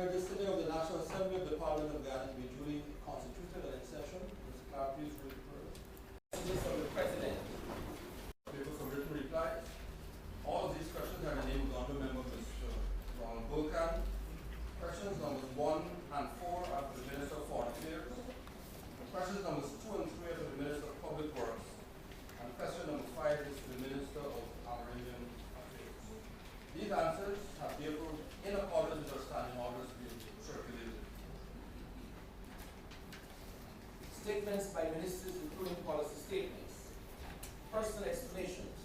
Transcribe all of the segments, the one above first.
declare this sitting of the National Assembly of the Parliament of Ghana to be duly constituted and in session. Mr. Clerk, please read the first. Messages from the President. Paper for written replies. All of these questions are in the name of the Honourable Member Mr. Ronald Bulkan. Questions numbers 1 and 4 are for the Minister of Foreign Affairs. Questions numbers 2 and 3 are for the Minister of Public Works. And question number 5 is for the Minister of Agrarian Affairs. These answers have therefore, in accordance with our standing orders, been circulated. Statements by ministers, including policy statements. Personal explanations.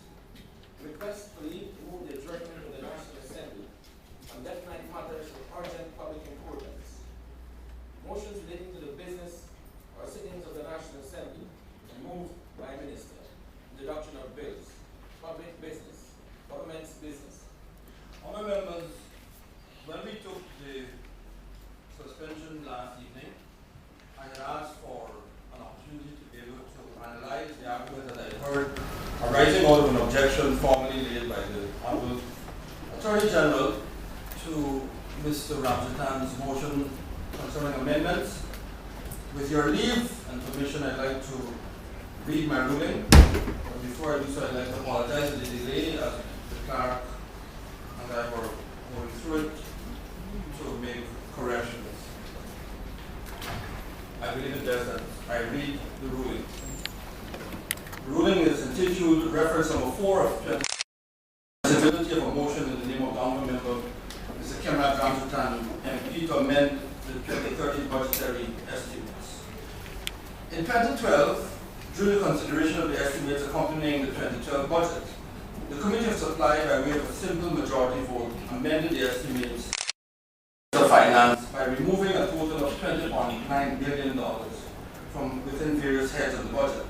Request for leave to move the adjournment of the National Assembly on definite matters of urgent public importance. Motions relating to the business or sittings of the National Assembly and moved by minister. Introduction of bills. Public business. Government's business. Honourable members, when we took the suspension last evening, I had asked for an opportunity to be able to analyze the arguments that I heard arising out of an objection formally laid by the Honourable Attorney General to Mr. Ramchatan's motion concerning amendments. With your leave and permission, I'd like to read my ruling. But before I do so, I'd like to apologize for the delay as the clerk and I were going through it to make corrections. I believe it best that I read the ruling. The ruling is entitled Reference Number 4 of 20. Possibility of a motion in the name of the Honourable Member Mr. Kemraj Ramchatan MP to amend the 2013 budgetary estimates. In 2012, during the consideration of the estimates accompanying the 2012 budget, the Committee of Supply, by way of a simple majority vote, amended the estimates of finance by removing a total of $20.9 billion from within various heads of the budget.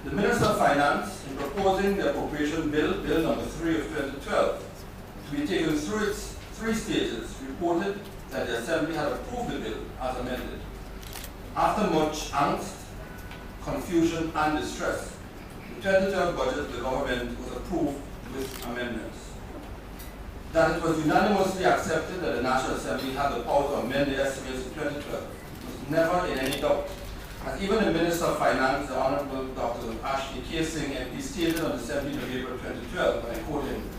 The Minister of Finance, in proposing the appropriation bill, Bill number 3 of 2012, to be taken through its 3 stages, reported that the Assembly had approved the bill as amended. After much angst, confusion and distress, the 2012 budget of the government was approved with amendments. That it was unanimously accepted that the National Assembly had the power to amend the estimates in 2012 was never in any doubt, as even the Minister of Finance, the Honourable Dr. Ashley Casing, MP, stated on the 17th of April 2012, and I quote him,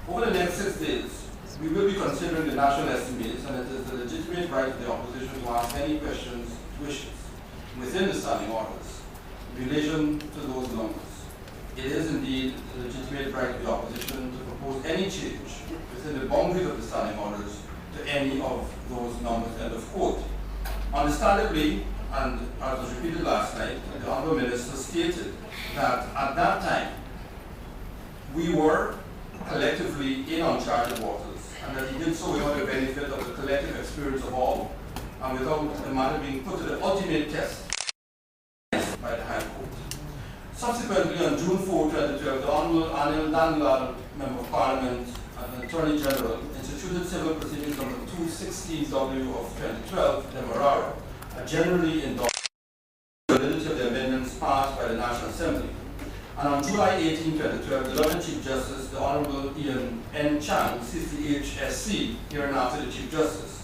"Over the next 6 days, we will be considering the national estimates, and it is the legitimate right of the opposition to ask any questions it wishes within the standing orders in relation to those numbers. It is indeed the legitimate right of the opposition to propose any change within the boundaries of the standing orders to any of those numbers," end of quote. Understandably, and as was repeated last night, the Honourable Minister stated that at that time we were collectively in uncharted waters, and that he did so without the benefit of the collective experience of all, and without the matter being put to the ultimate test by the High Court. Subsequently, on June 4, 2012, the Honourable Anil Nandlal, Member of Parliament and the Attorney General, instituted civil proceedings number 216W of 2012, Demerara, a generally endorsed the validity of the amendments passed by the National Assembly. And on July 18, 2012, the Lord Chief Justice, the Honourable Ian N. Chang, CCHSC, hereinafter the Chief Justice,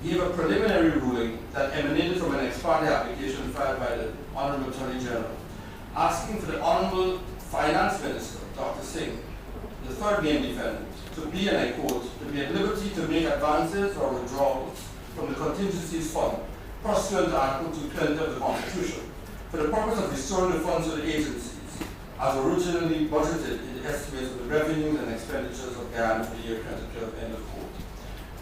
gave a preliminary ruling that emanated from an ex parte application filed by the Honourable Attorney General, asking for the Honourable Finance Minister, Dr. Singh, the third named defendant, to be, and I quote, "to be at liberty to make advances or withdrawals from the contingencies fund pursuant to Article 220 of the Constitution for the purpose of restoring the funds to the agencies as originally budgeted in the estimates of the revenues and expenditures of Ghana for the year 2012, end of quote.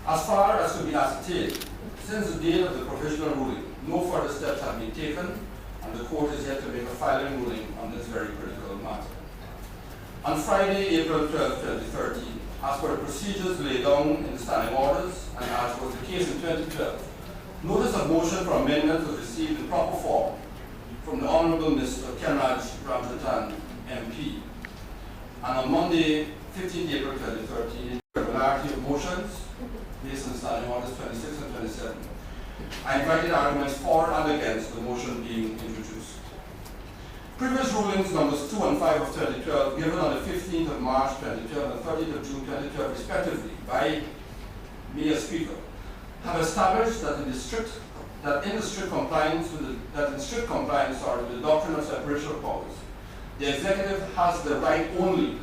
As far as could be ascertained, since the date of the provisional ruling, no further steps have been taken, and the court is yet to make a filing ruling on this very critical matter. On Friday, April 12, 2013, as per the procedures laid down in the standing orders, and as was the case in 2012, notice of motion for amendment was received in proper form from the Honourable Mr. Kemraj Ramchatan MP. And on Monday, 15 April 2013, a regularity of motions based on the standing orders 26 and 27. I invited arguments for and against the motion being introduced. Previous rulings numbers 2 and 5 of 2012, given on the 15th of March 2012 and 30th of June 2012 respectively by me as Speaker, have established that in strict compliance with the doctrine of separation of powers, the executive has the right only,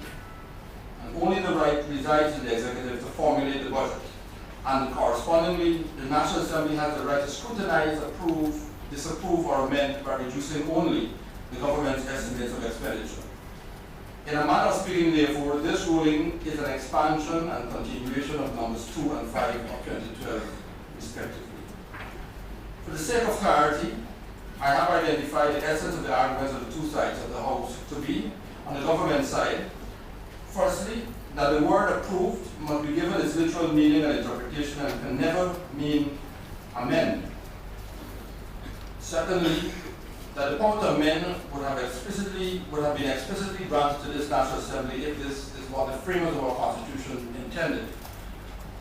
and only the right resides in the executive to formulate the budget. And correspondingly, the National Assembly has the right to scrutinize, approve, disapprove, or amend by reducing only the government's estimates of expenditure. In a manner of speaking, therefore, this ruling is an expansion and continuation of numbers 2 and 5 of 2012, respectively. For the sake of clarity, I have identified the essence of the arguments of the two sides of the House to be, on the government side, firstly, that the word approved must be given its literal meaning and interpretation and can never mean amend. Secondly, that the power to amend would have been explicitly granted to this National Assembly if this is what the framers of our Constitution intended.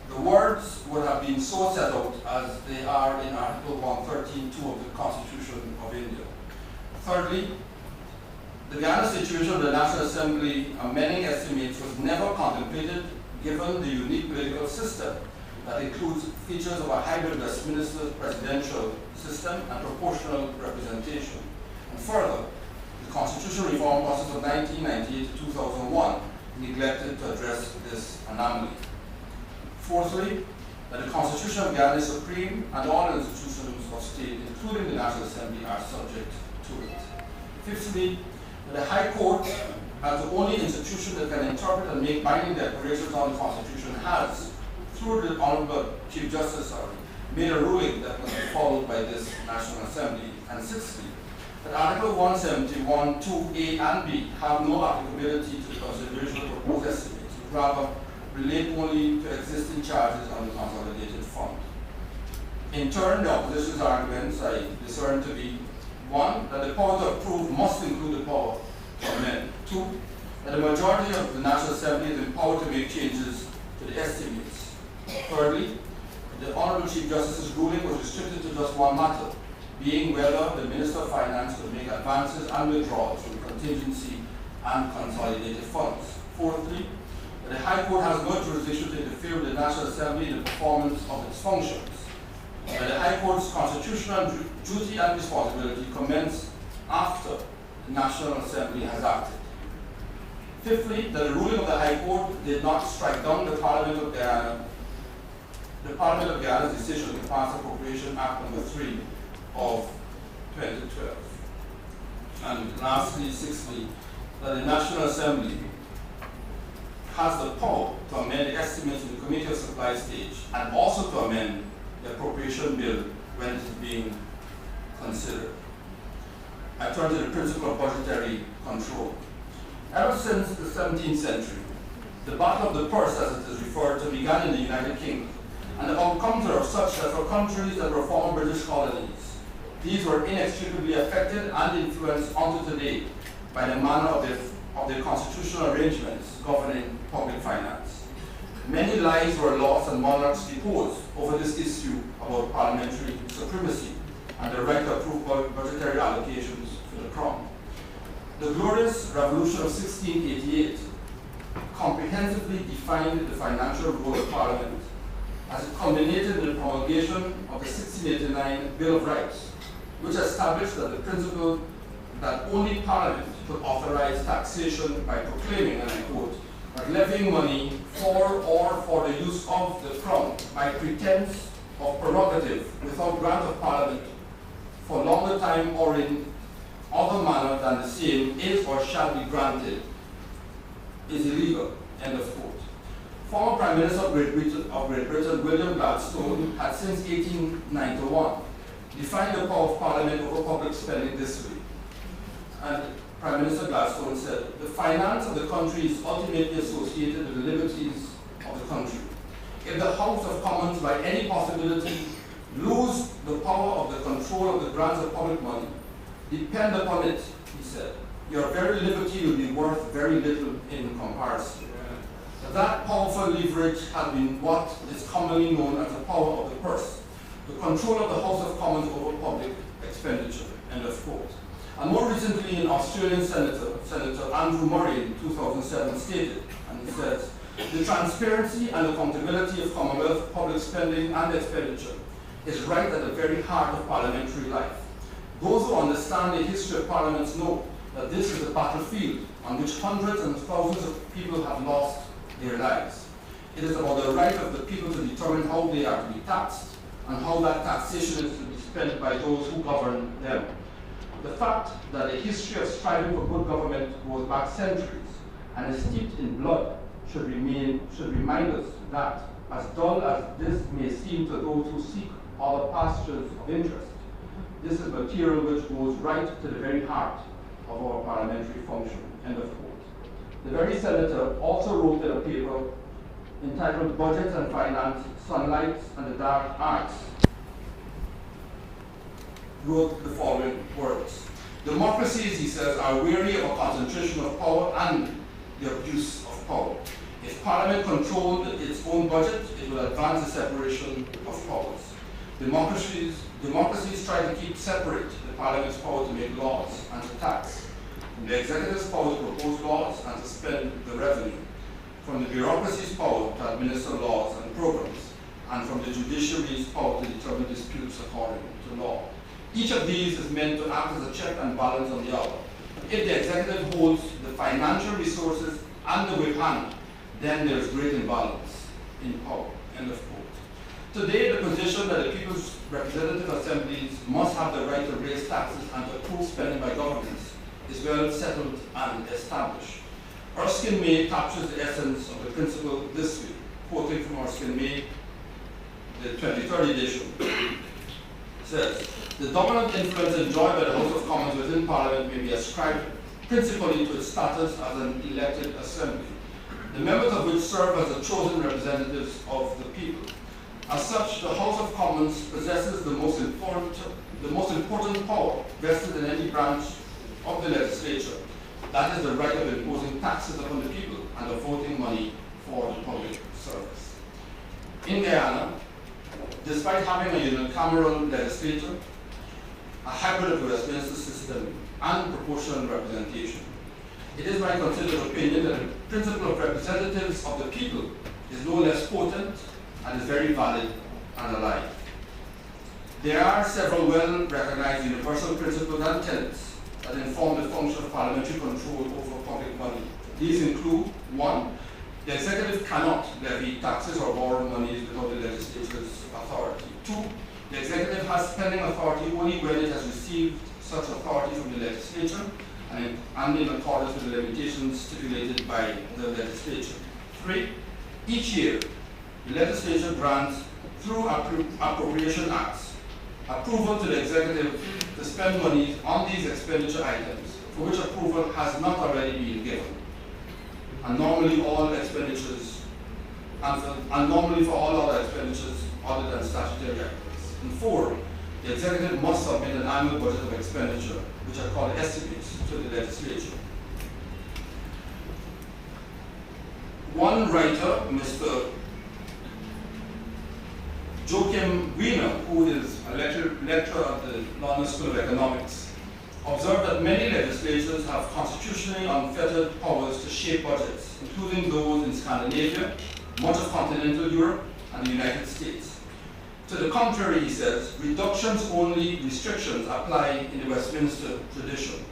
The words would have been so set out as they are in Article 113(2) of the Constitution of India. Thirdly, the Ghana situation of the National Assembly amending estimates was never contemplated given the unique political system that includes features of a hybrid Westminster presidential system and proportional representation. And further, the constitutional reform process of 1998 to 2001 neglected to address this anomaly. Fourthly, that the Constitution of Ghana is supreme and all institutions of state, including the National Assembly, are subject to it. Fifthly, that the High Court, as the only institution that can interpret and make binding declarations on the Constitution, has, through the Honorable Chief Justice, made a ruling that must be followed by this National Assembly. And sixthly, that Article 171, 2A and B have no applicability to the consideration of proposed estimates, but rather relate only to existing charges on the consolidated fund. In turn, the opposition's arguments I discern to be: 1, that the power to approve must include the power to amend. 2, that the majority of the National Assembly is empowered to make changes to the estimates. Thirdly, the Honorable Chief Justice's ruling was restricted to just one matter, being whether the Minister of Finance could make advances and withdrawals from contingency and consolidated funds. Fourthly, that the High Court has no jurisdiction to interfere with the National Assembly in the performance of its functions. That the High Court's constitutional duty and responsibility commence after the National Assembly has acted. Fifthly, that the ruling of the High Court did not strike down the Parliament of Guyana's decision to pass Appropriation Act No. 3 of 2012. And lastly, sixthly, that the National Assembly has the power to amend the estimates in the Committee of Supply stage and also to amend the appropriation bill when it is being considered. I turn to the principle of budgetary control. Ever since the 17th century, the battle of the purse, as it is referred to, began in the United Kingdom, and the outcomes are such that for countries that were former British colonies, these were inextricably affected and influenced unto today by the manner of their constitutional arrangements governing public finance. Many lives were lost and monarchs deposed over this issue about parliamentary supremacy and the right to approve budgetary allocations for the Crown. The Glorious Revolution of 1688 comprehensively defined the financial role of Parliament as it culminated in the promulgation of the 1689 Bill of Rights, which established that the principle that only Parliament could authorize taxation by proclaiming, and I quote, that levying money for or for the use of the Crown by pretense of prerogative without grant of Parliament for longer time or in other manner than the same is or shall be granted is illegal, end of quote. Former Prime Minister of Great Britain, William Gladstone, had since 1891 defined the power of Parliament over public spending this way. And Prime Minister Gladstone said, the finance of the country is ultimately associated with the liberties of the country. If the House of Commons by any possibility lose the power of the control of the grants of public money, depend upon it, he said, your very liberty will be worth very little in comparison. That powerful leverage has been what is commonly known as the power of the purse, the control of the House of Commons over public expenditure, end of quote. And more recently, an Australian Senator Andrew Murray in 2007 stated, and he says, The transparency and accountability of Commonwealth public spending and expenditure is right at the very heart of parliamentary life. Those who understand the history of parliaments know that this is a battlefield on which hundreds and thousands of people have lost their lives. It is about the right of the people to determine how they are to be taxed and how that taxation is to be spent by those who govern them. The fact that a history of striving for good government goes back centuries and is steeped in blood should remind us that, as dull as this may seem to those who seek other pastures of interest, this is material which goes right to the very heart of our parliamentary function. End of quote. The very senator also wrote in a paper entitled Budget and Finance, Sunlight and the Dark Arts, wrote the following words. Democracies, he says, are weary of a concentration of power and the abuse of power. If Parliament controlled its own budget, it would advance the separation of powers. Democracies try to keep separate the Parliament's power to make laws and to tax, from the executive's power to propose laws and to spend the revenue, from the bureaucracy's power to administer laws and programs, and from the judiciary's power to determine disputes according to law. Each of these is meant to act as a check and balance on the other. If the executive holds the financial resources and the whip hand, then there is great imbalance in power. End of quote. Today, the position that the People's Representative Assemblies must have the right to raise taxes and to approve spending by governments is well settled and established. Erskine May captures the essence of the principle this way, quoting from Erskine May, the 23rd edition. Says, the dominant influence enjoyed by the House of Commons within Parliament may be ascribed principally to its status as an elected assembly, the members of which serve as the chosen representatives of the people. As such, the House of Commons possesses the most important power vested in any branch of the legislature. That is the right of imposing taxes upon the people and of voting money for the public service. In Guyana, despite having a unicameral legislature, a hybrid of the Westminster system, and proportional representation, it is my considered opinion that the principle of representatives of the people is no less potent and is very valid and alive. There are several well-recognized universal principles and tenets that inform the function of parliamentary control over public money. These include: 1. The executive cannot levy taxes or borrow monies without the legislature's authority. 2. The executive has spending authority only when it has received such authority from the legislature and in accordance with the limitations stipulated by the legislature. 3. Each year, the legislature grants, through appropriation acts, approval to the executive to spend money on these expenditure items for which approval has not already been given, and normally all expenditures, and normally for all other expenditures other than statutory items. And 4, the executive must submit an annual budget of expenditure, which are called estimates, to the legislature. One writer, Mr. Joachim Wiener, who is a lecturer at the London School of Economics, observed that many legislatures have constitutionally unfettered powers to shape budgets, including those in Scandinavia, much of continental Europe, and the United States. To the contrary, he says, reductions-only restrictions apply in the Westminster tradition,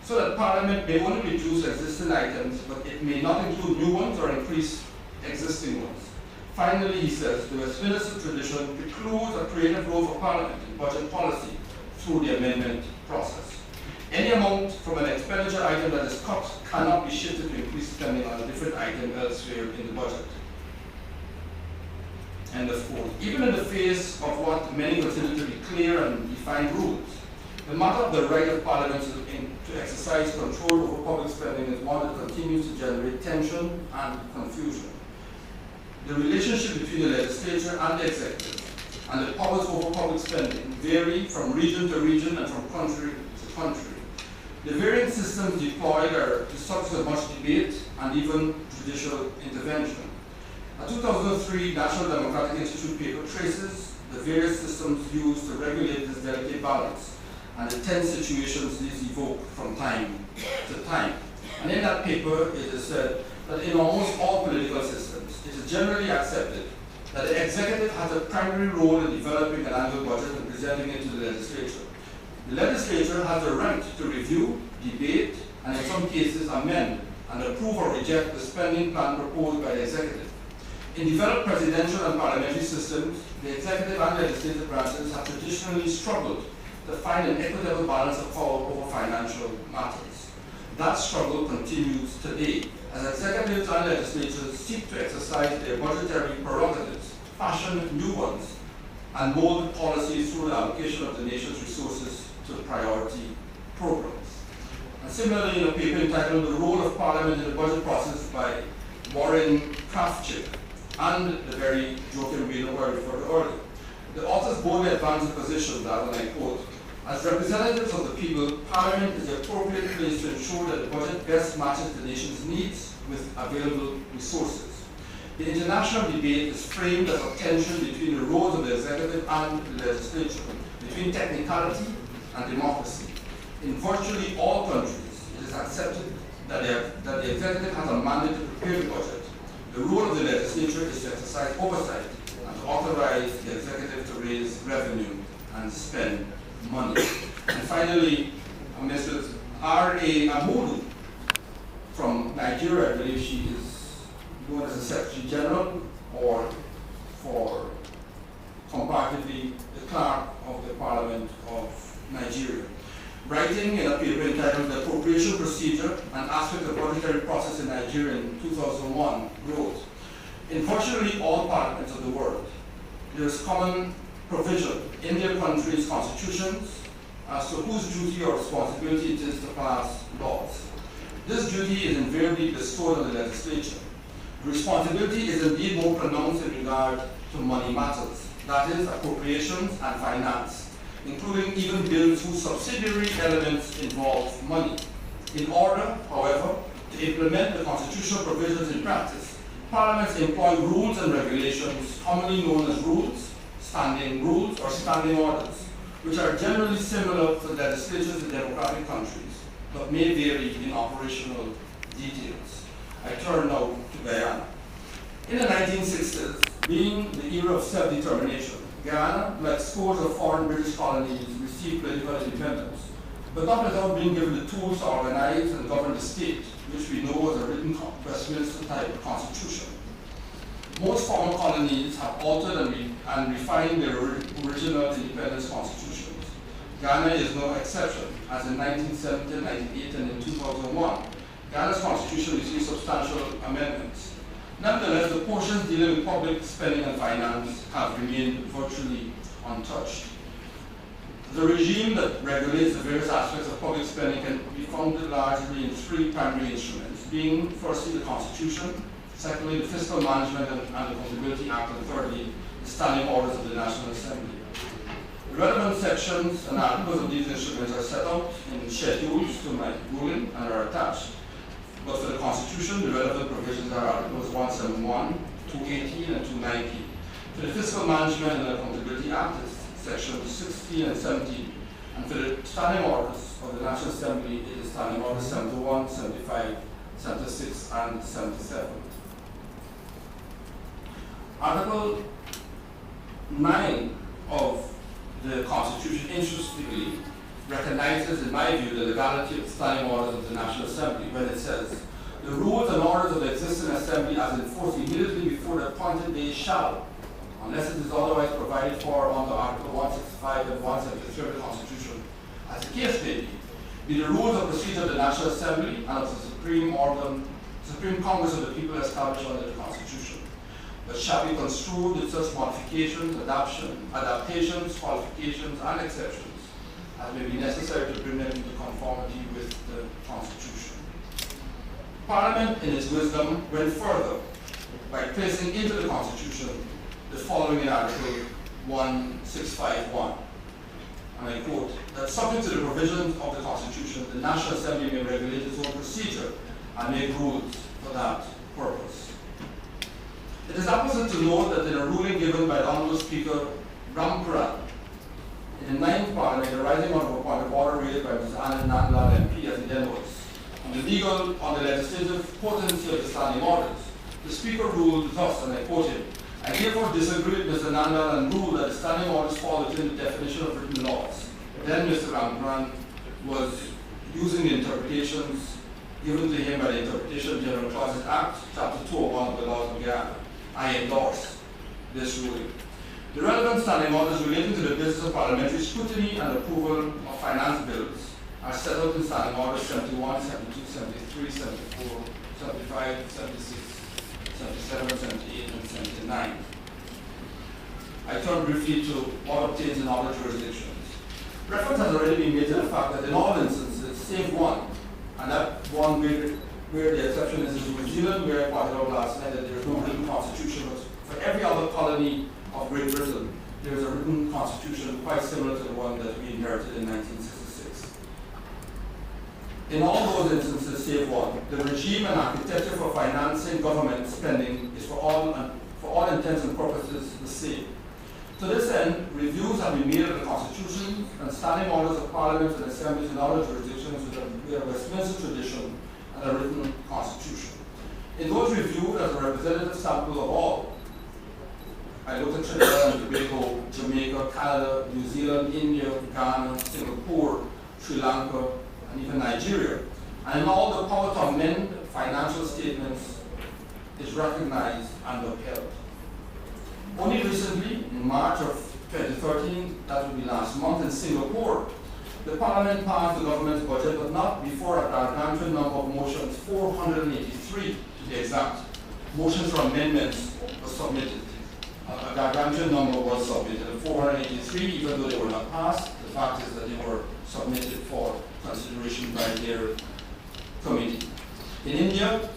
so that Parliament may only reduce existing items, but it may not include new ones or increase existing ones. Finally, he says, the Westminster tradition precludes a creative role for Parliament in budget policy through the amendment process. Any amount from an expenditure item that is cut cannot be shifted to increase spending on a different item elsewhere in the budget. End of quote. Even in the face of what many consider to be clear and defined rules, the matter of the right of Parliament to exercise control over public spending is one that continues to generate tension and confusion. The relationship between the legislature and the executive and the powers over public spending vary from region to region and from country to country. The varying systems deployed are the subject of much debate and even judicial intervention. A 2003 National Democratic Institute paper traces the various systems used to regulate this delicate balance and the tense situations these evoke from time to time. And in that paper, it is said, that in almost all political systems, it is generally accepted that the executive has a primary role in developing an annual budget and presenting it to the legislature. The legislature has a right to review, debate, and in some cases amend and approve or reject the spending plan proposed by the executive. In developed presidential and parliamentary systems, the executive and legislative branches have traditionally struggled to find an equitable balance of power over financial matters. That struggle continues today, as executives and legislatures seek to exercise their budgetary prerogatives, fashion new ones, and mold policies through the allocation of the nation's resources to priority programs. And similarly, in a paper entitled The Role of Parliament in the Budget Process by Warren Krafchick and the very Joachim Wheeler who I referred to earlier, the authors boldly advance the position that, and I quote, as representatives of the people, Parliament is the appropriate place to ensure that the budget best matches the nation's needs with available resources. The international debate is framed as a tension between the roles of the executive and the legislature, between technicality and democracy. In virtually all countries, it is accepted that the executive has a mandate to prepare the budget. The role of the legislature is to exercise oversight and to authorize the executive to raise revenue and spend money. And finally, Mrs. R.A. Amodu from Nigeria, I believe she is known as the Secretary General, or for comparatively the Clerk of the Parliament of Nigeria. Writing in a paper entitled The Appropriation Procedure, an Aspect of the Budgetary Process in Nigeria in 2001, wrote, in virtually all parliaments of the world, there is common provision in their country's constitutions as to whose duty or responsibility it is to pass laws. This duty is invariably bestowed on the legislature. The responsibility is indeed more pronounced in regard to money matters, that is, appropriations and finance, including even bills whose subsidiary elements involve money. In order, however, to implement the constitutional provisions in practice, parliaments employ rules and regulations, commonly known as rules, standing rules, or standing orders, which are generally similar to legislatures in democratic countries, but may vary in operational details. I turn now to Guyana. In the 1960s, being the era of self-determination, Guyana, like scores of foreign British colonies, received political independence, but not without being given the tools to organize and govern the state, which we know as a written Westminster-type constitution. Most former colonies have altered and refined their original independence constitutions. Ghana is no exception, as in 1970, 1998, and in 2001, Ghana's constitution received substantial amendments. Nevertheless, the portions dealing with public spending and finance have remained virtually untouched. The regime that regulates the various aspects of public spending can be founded largely in three primary instruments, being firstly the Constitution, secondly the Fiscal Management and Accountability Act, and thirdly the Standing Orders of the National Assembly. The relevant sections and articles of these instruments are set out in schedules to my ruling and are attached. But for the Constitution, the relevant provisions are Articles 171, 218, and 290. For the Fiscal Management and Accountability Act, it's Sections 16 and 17. And for the Standing Orders of the National Assembly, it is Standing Orders 71, 75, 76, and 77. Article 9 of the Constitution, interestingly, recognizes, in my view, the legality of the Standing Orders of the National Assembly when it says, the rules and orders of the existing Assembly as enforced immediately before the appointed day shall, unless it is otherwise provided for under Article 165 and 173 of the Constitution, as the case may be the rules of procedure of the National Assembly and of the Supreme Congress of the people established under the Constitution, but shall be construed with such modifications, adaptations, qualifications, and exceptions as may be necessary to bring them into conformity with the Constitution. Parliament, in its wisdom, went further by placing into the Constitution the following in Article 1651, and I quote, that subject to the provisions of the Constitution, the National Assembly may regulate its own procedure and make rules for that purpose. It is opposite to note that in a ruling given by the Honourable Speaker Rampuran in the 9th Parliament, the rising on the border raised by Mr. Anand Nandlal MP, as he then was, on the legislative potency of the standing orders, the Speaker ruled thus, and I quote him, "I therefore disagree with Mr. Nandal and rule that the standing orders fall within the definition of written laws." Then Mr. Ramgooran was using the interpretations given to him by the Interpretation of General Clauses Act, Chapter 201 of the Laws of Guyana. I endorse this ruling. The relevant standing orders relating to the business of parliamentary scrutiny and approval of finance bills are set out in Standing Orders 71, 72, 73, 74, 75, 76, 77, 78, and 79. I turn briefly to what obtains in other jurisdictions. Reference has already been made to the fact that in all instances, save one, and that one where the exception is New Zealand, where I pointed out last night that there is no written constitution, but for every other colony of Great Britain, there is a written constitution quite similar to the one that we inherited in 1966. In all those instances, save one, the regime and architecture for financing government spending is for all intents and purposes the same. To this end, reviews have been made of the Constitution and standing orders of parliaments and assemblies in other jurisdictions with a Westminster tradition and a written constitution. In those reviewed as a representative sample of all, I looked at Trinidad and Tobago, Jamaica, Canada, New Zealand, India, Ghana, Singapore, Sri Lanka, and even Nigeria. And in all, the power to amend financial statements is recognized and upheld. Only recently, in March of 2013, that would be last month in Singapore, the Parliament passed the government's budget, but not before a gargantuan number of motions, 483 to be exact, motions for amendments were submitted. A gargantuan number was submitted, 483, even though they were not passed. The fact is that they were submitted for consideration by their committee. In India,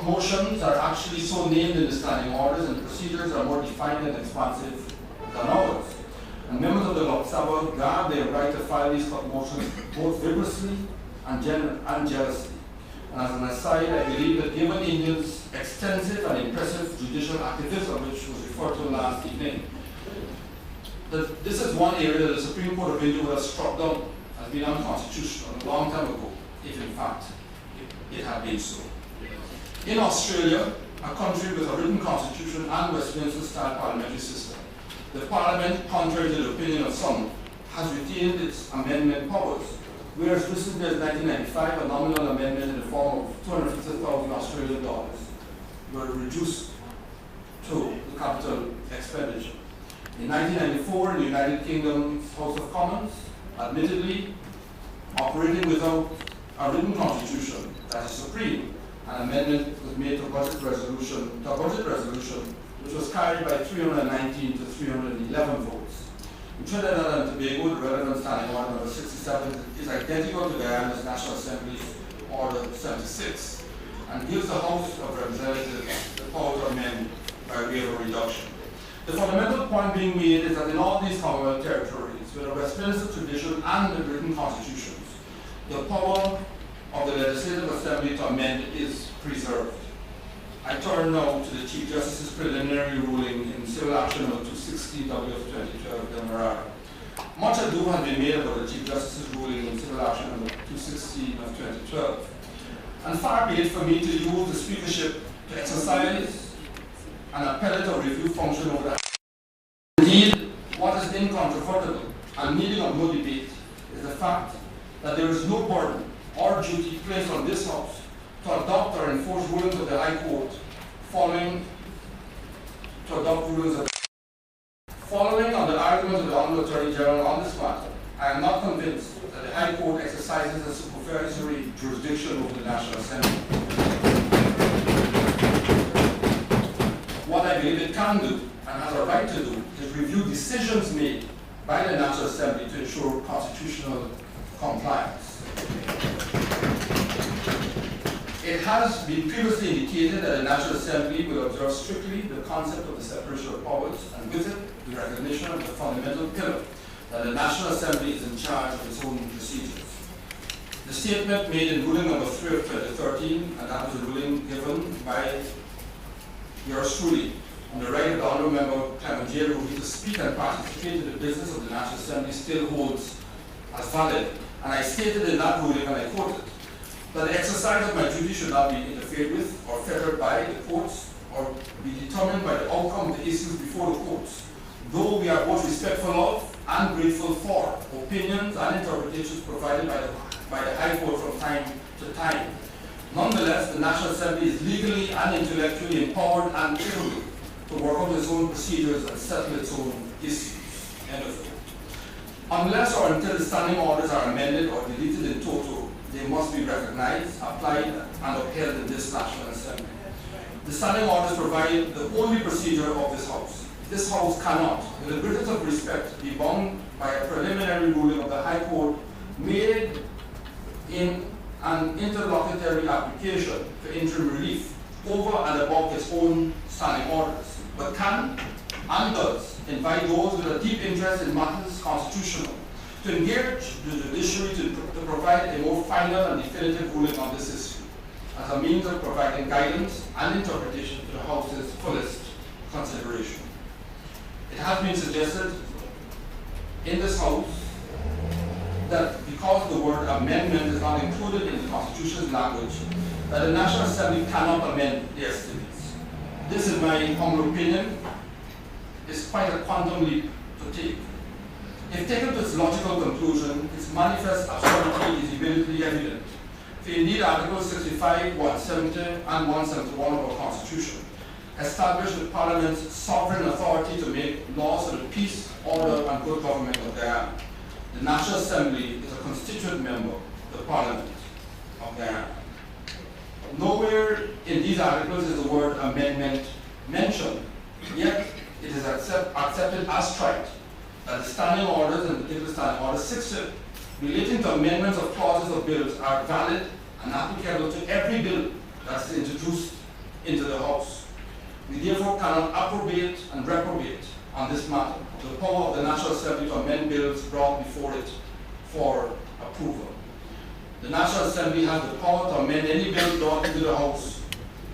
motions are actually so named in the standing orders, and the procedures are more defined and expansive than ours. And members of the Lok Sabha guard their right to file these motions both vigorously and jealously. And as an aside, I believe that given India's extensive and impressive judicial activism, which was referred to last evening, that this is one area that the Supreme Court of India would have struck down as being unconstitutional a long time ago, if in fact it had been so. In Australia, a country with a written constitution and Westminster-style parliamentary system, the parliament, contrary to the opinion of some, has retained its amendment powers, whereas recently as 1995, a nominal amendment in the form of 250,000 Australian dollars were reduced to the capital expenditure. In 1994, in the United Kingdom's House of Commons, admittedly operating without a written constitution that is supreme, an amendment was made to a budget resolution, which was carried by 319 to 311 votes. In Trinidad and Tobago, the relevant standing order number 67 is identical to Guyana's National Assembly's Order 76 and gives the House of Representatives the power to amend by way of a reduction. The fundamental point being made is that in all these Commonwealth territories, with a Westminster tradition and the written constitutions, the power of the Legislative Assembly to amend is preserved. I turn now to the Chief Justice's preliminary ruling in Civil Action number 260 W of 2012 Demerara. Much ado has been made about the Chief Justice's ruling in Civil Action number 260 of 2012. And far be it for me to use the speakership to exercise an appellate or review function over that. Indeed, what is incontrovertible and needing of no debate is the fact that there is no burden or duty placed on this House to adopt or enforce rulings of the High Court following on the arguments of the Honorable Attorney General on this matter. I am not convinced that the High Court exercises a supervisory jurisdiction over the National Assembly. What I believe it can do, and has a right to do, is review decisions made by the National Assembly to ensure constitutional compliance. It has been previously indicated that the National Assembly will observe strictly the concept of the separation of powers, and with it, the recognition of the fundamental pillar that the National Assembly is in charge of its own procedures. The statement made in ruling number 3 of 2013, and that was a ruling given by yours truly, on the right of the Honourable Member Clement J. Ruby to speak and participate in the business of the National Assembly still holds as valid. And I stated in that ruling, and I quoted, that the exercise of my duty should not be interfered with or fettered by the courts or be determined by the outcome of the issues before the courts, though we are both respectful of and grateful for opinions and interpretations provided by the High Court from time to time. Nonetheless, the National Assembly is legally and intellectually empowered and able to work out its own procedures and settle its own issues. End of quote. Unless or until the standing orders are amended or deleted in toto, they must be recognized, applied, and upheld in this National Assembly. The standing orders provide the only procedure of this House. This House cannot, with the greatest of respect, be bound by a preliminary ruling of the High Court made in an interlocutory application for interim relief over and above its own standing orders, but can and does invite those with a deep interest in matters constitutional to engage the judiciary to provide a more final and definitive ruling on this issue as a means of providing guidance and interpretation to the House's fullest consideration. It has been suggested in this House that because the word amendment is not included in the Constitution's language, that the National Assembly cannot amend the estimates. This, in my humble opinion, is quite a quantum leap to take. If taken to its logical conclusion, its manifest absurdity is immediately evident. For indeed, Articles 65, 170, and 171 of our Constitution establish the Parliament's sovereign authority to make laws for the peace, order, and good government of Guyana. The National Assembly is a constituent member of the Parliament of Guyana. Nowhere in these articles is the word amendment mentioned, yet it is accepted as trite that the standing orders, and particular standing order 6 relating to amendments of clauses of bills are valid and applicable to every bill that is introduced into the House. We therefore cannot approbate and reprobate on this matter the power of the National Assembly to amend bills brought before it for approval. The National Assembly has the power to amend any bill brought into the House,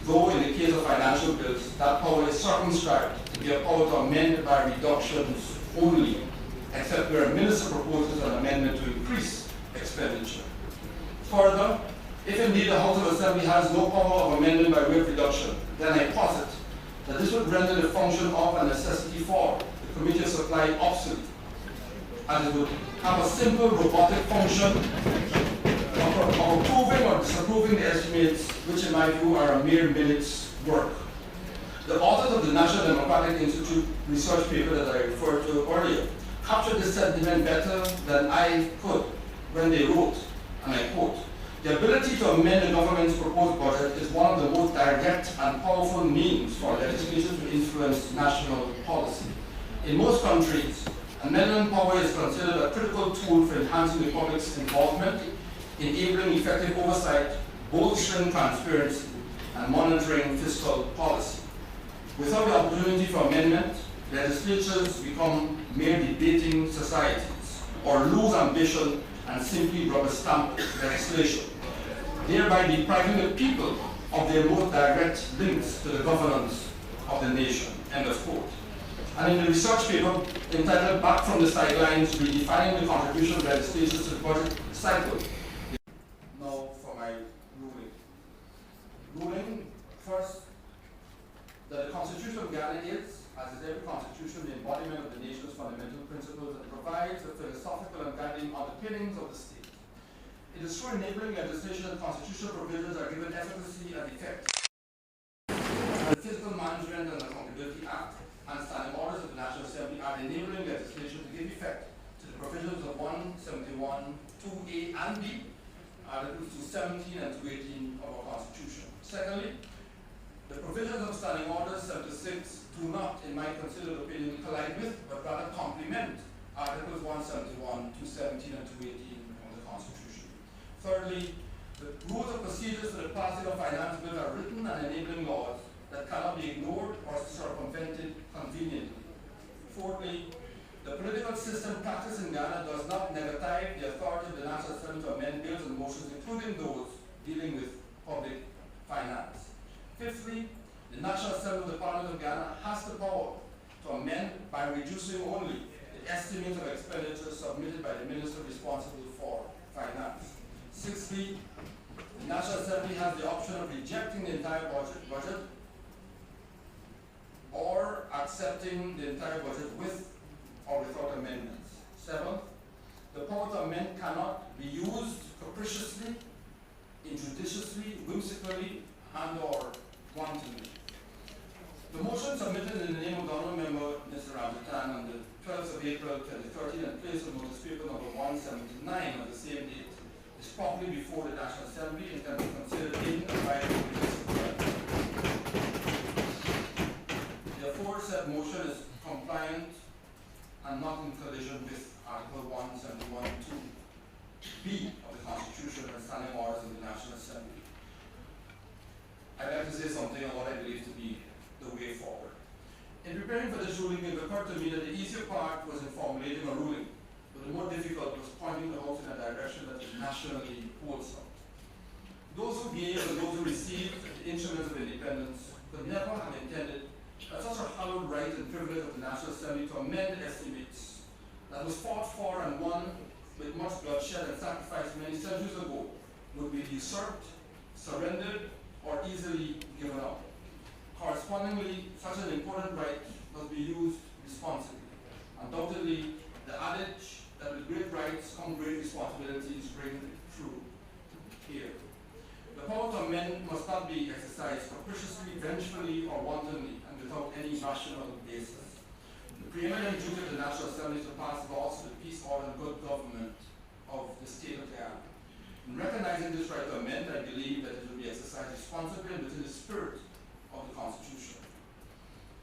though in the case of financial bills, that power is circumscribed to be a power to amend by reductions only, except where a minister proposes an amendment to increase expenditure. Further, if indeed the House of Assembly has no power of amendment by way of reduction, then I posit that this would render the function of and necessity for the Committee of Supply obsolete, and it would have a simple robotic function of approving or disapproving the estimates, which in my view are a mere minute's work. The authors of the National Democratic Institute research paper that I referred to earlier captured this sentiment better than I could when they wrote, and I quote, "The ability to amend the government's proposed budget is one of the most direct and powerful means for legislation to influence national policy. In most countries, amendment power is considered a critical tool for enhancing the public's involvement, enabling effective oversight, bolstering transparency, and monitoring fiscal policy. Without the opportunity for amendment, legislatures become mere debating societies or lose ambition and simply rubber stamp legislation, thereby depriving the people of their most direct links to the governance of the nation." End of quote. And in the research paper entitled "Back from the Sidelines, Redefining the Contribution of Legislation to the Budget Cycle." Now for my ruling. Ruling, first, that the Constitution of Ghana is, as is every constitution, the embodiment of the nation's fundamental principles and provides the philosophical and guiding underpinnings of the state. It is through enabling legislation that constitutional provisions are given efficacy and effect. The Fiscal Management and Accountability Act and standing orders of the National Assembly are enabling legislation to give effect to the provisions of 171, 2A and B, Articles 217 and 218 of our Constitution. Secondly, the provisions of standing orders 76 do not, in my considered opinion, collide with, but rather complement Articles 171, 217 and 218 of the Constitution. Thirdly, the rules of procedures for the passing of finance bills are written and enabling laws that cannot be ignored or circumvented conveniently. Fourthly, the political system practiced in Ghana does not negative the authority of the National Assembly to amend bills and motions, including those dealing with public finance. Fifthly, the National Assembly of the Parliament of Ghana has the power to amend by reducing only the estimate of expenditure submitted by the minister responsible for finance. Sixthly, The National Assembly has the option of rejecting the entire budget or accepting the entire budget with or without amendments. Seventh, the power to amend cannot be used capriciously, injudiciously, whimsically, and/or wantonly. The motion submitted in the name of the Honourable Member Mr. Ramjitan on the 12th of April 2013 and placed on notice paper number 179 of the same date is properly before the National Assembly and can be considered in and by the municipal body. Therefore, said motion is compliant and not in collision with Article 171(2)(b) of the Constitution and standing orders of the National Assembly. I'd like to say something on what I believe to be the way forward. In preparing for this ruling, it occurred to me that the easier part was in formulating a ruling, but the more difficult was pointing the House in a direction that is nationally wholesome. Those who gave and those who received the instruments of independence could never have intended that such a hallowed right and privilege of the National Assembly to amend estimates that was fought for and won with much bloodshed and sacrifice many centuries ago would be usurped, surrendered, or easily given up. Correspondingly, such an important right must be used responsibly. Undoubtedly, the adage that with great rights come great responsibilities ring true here. The power to amend must not be exercised capriciously, vengefully, or wantonly, and without any rational basis. The preeminent duty of the National Assembly is to pass laws for the peace, order, and good government of the state of Guyana. In recognizing this right to amend, I believe that it will be exercised responsibly and within the spirit of the Constitution.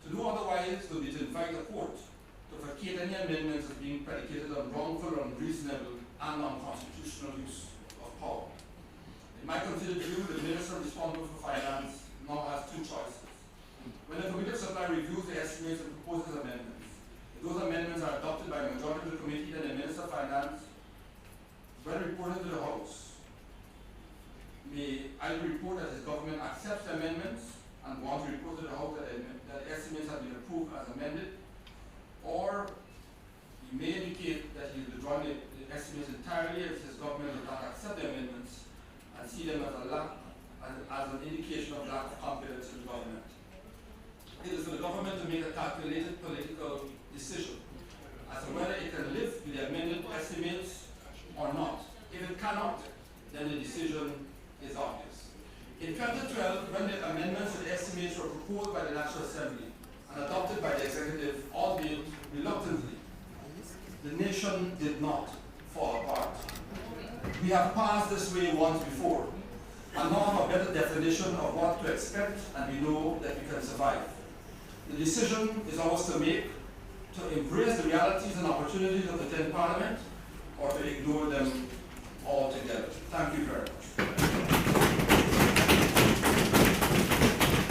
To do otherwise will be to invite the court to vacate any amendments as being predicated on wrongful, unreasonable, and unconstitutional use of power. In my considered view, the Minister responsible for Finance now has two choices. When the Committee of Supply reviews the estimates and proposes amendments, if those amendments are adopted by a majority of the committee, then the Minister of Finance, when reported to the House, may either report that his government accepts the amendments and want to report to the House that the estimates have been approved as amended, or he may indicate that he is withdrawing the estimates entirely if his government does not accept the amendments and see them as an indication of lack of confidence in the government. It is for the government to make a calculated political decision as to whether it can live with the amended estimates or not. If it cannot, then the decision is obvious. In 2012, when the amendments to the estimates were proposed by the National Assembly and adopted by the Executive, albeit reluctantly, the nation did not fall apart. We have passed this way once before, and now have a better definition of what to expect, and we know that we can survive. The decision is ours to make, to embrace the realities and opportunities of the 10th Parliament, or to ignore them altogether. Thank you very much.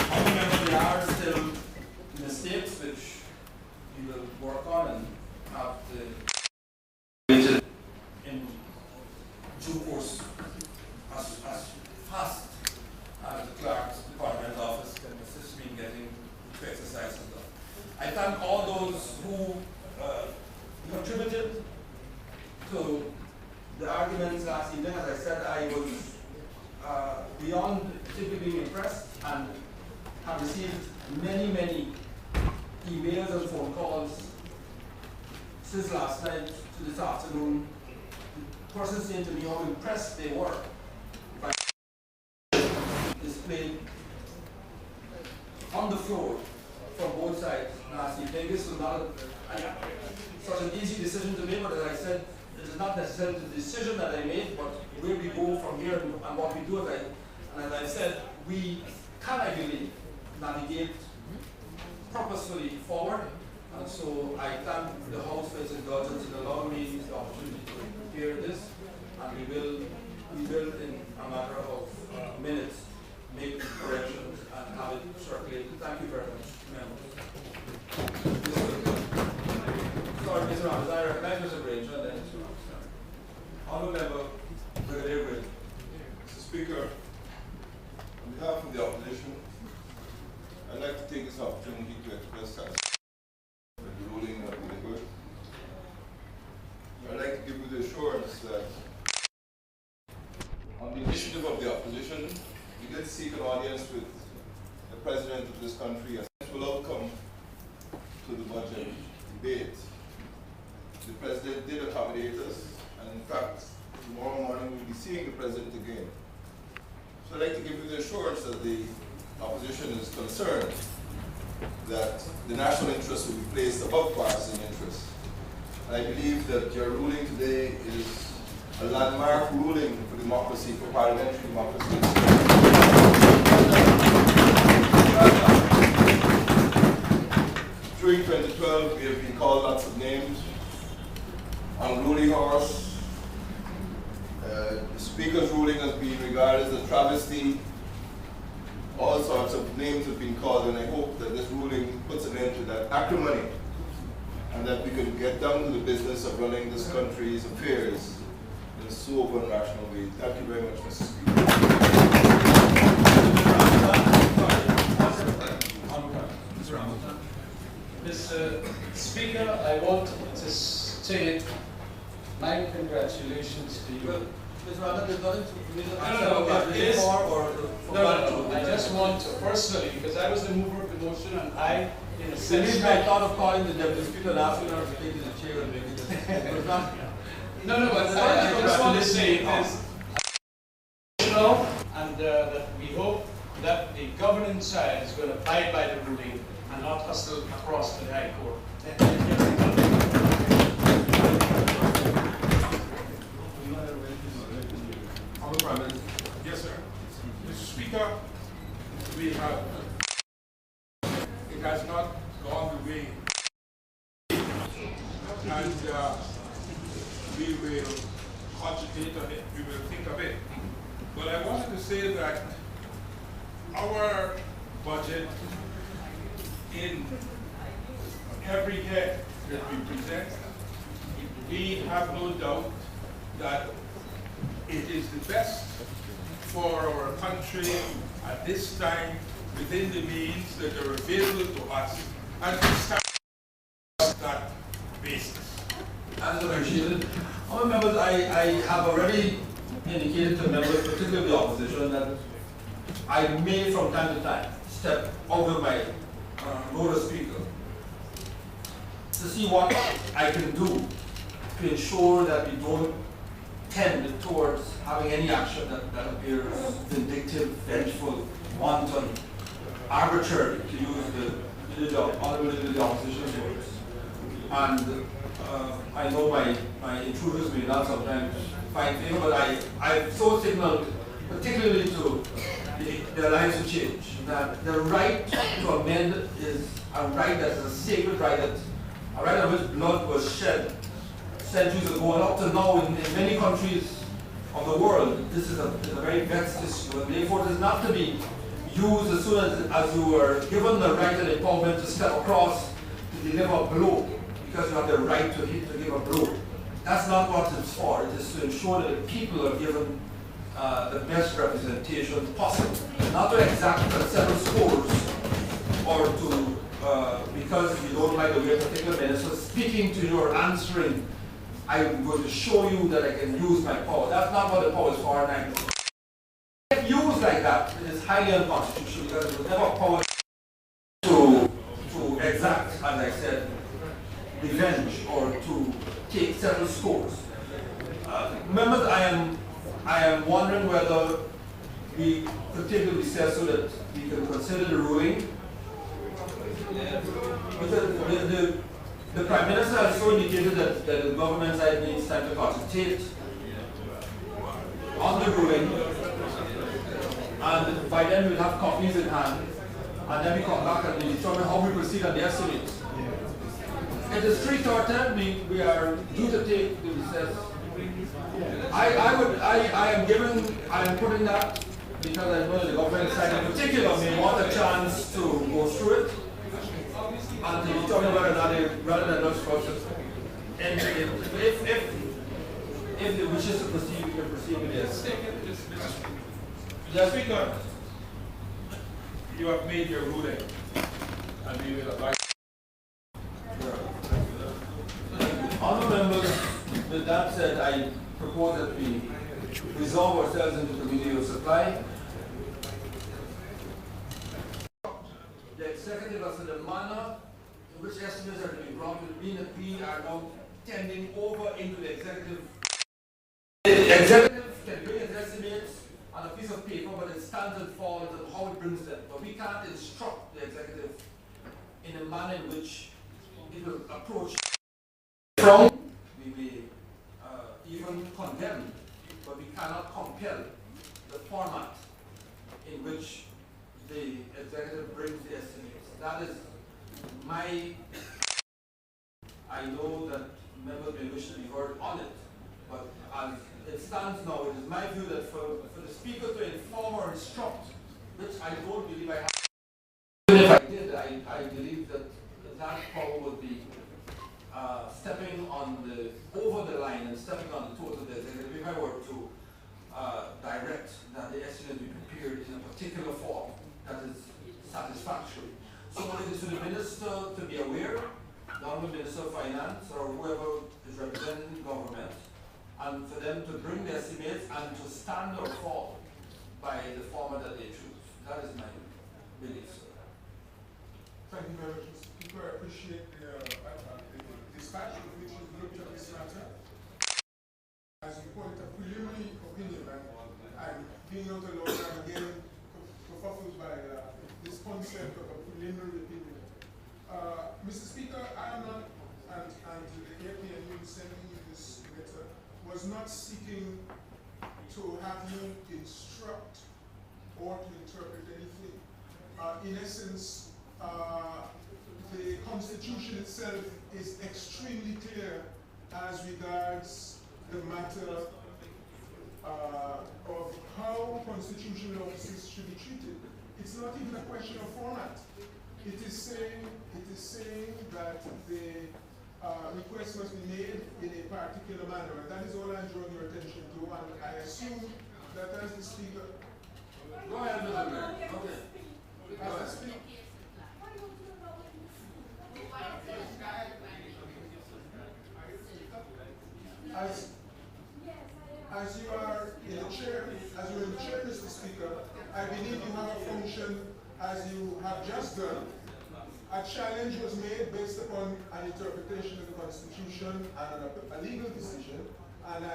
However, there are still mistakes which we will work on and have the in due course as fast as the clerk's department office can assist me in getting to exercise and done. I thank all those who contributed to the arguments last evening. As I said, I was beyond simply being impressed and have received many emails and phone calls since last night to this afternoon. Persons saying to me how impressed they were by displayed on the floor from both sides last evening. This was not such an easy decision to make, but as I said, it is not necessarily the decision that I made, but where we go from here and what we do. And as I said, we can, I believe, navigate purposefully forward. And so I thank the House for its indulgence in allowing me the opportunity to hear this, and we will in a matter of minutes make corrections and have it circulated. Thank you very much, members. Sorry, Mr. Ramos, I recognize Mr. Granger and then Mr. Ramos. Honourable Member Brigadier Granger. Mr. Speaker, on behalf of the opposition, I'd like to take this opportunity to express satisfaction with the ruling of the court. I'd like to give you the assurance that on the initiative of the opposition, country a sensible outcome to the budget debate. The President did accommodate us, and in fact, tomorrow morning we'll be seeing the President again. So I'd like to give you the assurance that the opposition is concerned that the national interest will be placed above partisan interests. I believe that your ruling today is a landmark ruling for democracy, for parliamentary democracy. During 2012, we have been called lots of names. Unruly horse. The Speaker's ruling has been regarded as a travesty. All sorts of names have been called, and I hope that this ruling puts an end to that acrimony and that we can get down to the business of running this country's affairs in a sober and rational way. Thank you very much, Mr. Speaker. Mr. Speaker, I want to state my congratulations to you. Well, Mr. Rana, there's nothing I just want to personally, because I was the mover of the motion, and I, in a sense, I thought of calling the deputy speaker and asking her to take the chair and make it. but I just want to say this, and that we hope that the governing side is going to abide by the ruling and not hustle across to the High Court. Yes, sir. Mr. Speaker, we have, it has not gone the way, and we will concentrate on it, we will think of it. But I wanted to say that our budget, in every head that we present, we have no doubt that it is the best for our country at this time within the means that are available to us, and to start that basis. As appreciated. Honourable members, I have already indicated to members, particularly the opposition, that I may from time to time step out of my role as speaker to see what I can do to ensure that we don't tend towards having any action that appears vindictive, vengeful, wanton, arbitrary, to use the opposition's words. And I know my intruders may not sometimes find favor, but I've so signaled, particularly to the Alliance for Change, that the right to amend is a right that is a sacred right, a right on which blood was shed centuries ago, and up to now in many countries of the world, this is a very vexed issue, and therefore it is not to be used as soon as you are given the right and empowerment to step across to deliver a blow, because you have the right to give a blow. That's not what it's for. It is to ensure that the people are given the best representation possible, not to exact several scores, or to because you don't like the way a particular minister is speaking to you or answering, I'm going to show you that I can use my power. That's not what the power is for, and if used like that, it is highly unconstitutional, because it was never power to exact, as I said, revenge or to take several scores. Members, I am wondering whether we could take the recess so that we can consider the ruling. Because the Prime Minister has so indicated that the government side needs time to concentrate on the ruling, and by then we'll have copies in hand, and then we come back and we determine how we proceed on the estimates. It is 3:30. We are due to take the recess. I am putting that because I know the government side in particular may want a chance to go through it and to determine whether or not they rather than just process. And if they wishes to proceed, we can proceed with this. Mr. Speaker, you have made your ruling, and we will abide. Honourable members, with that said, I propose that we resolve ourselves into the Committee of Supply. Yes. executive as to the manner in which estimates are to be brought will mean that we are now tending over into the executive. The executive can bring its estimates on a piece of paper, but it stands and falls on how it brings them. But we can't instruct the executive in a manner in which it will approach. We may even condemn, but we cannot compel the format in which the executive brings the estimates. That is I know that members may wish to be heard on it, but as it stands now, it is my view that for the speaker to inform or instruct, which I don't believe I have. Even if I did, I believe that that power would be stepping over the line and stepping on the toes of the executive if I were to direct that the estimate be prepared in a particular form that is satisfactory. So it is to the minister to be aware, the Honourable Minister of Finance or whoever is representing government, and for them to bring the estimates and to stand or fall by the format that they choose. That is my belief, sir. Thank you very much, Mr. Speaker. I appreciate the dispatch with which you looked at this matter. As you point, a preliminary opinion, and being not alone, I'm again befuddled by this concept of a preliminary opinion. Mr. Speaker, I am not, and the APNU sending you this letter, was not seeking to have you instruct or to interpret anything. In essence, the Constitution itself is extremely clear as regards the matter of how constitutional officers should be treated. It's not even a question of format. It is saying that the request must be made in a particular manner, and that is all I'm drawing your attention to. And I assume that as the Speaker, Go ahead, Mr. Mayor. Okay. as the Speaker, as you are in the chair, Mr. Speaker, I believe you have a function as you have just done. A challenge was made based upon an interpretation of the Constitution and a legal decision, and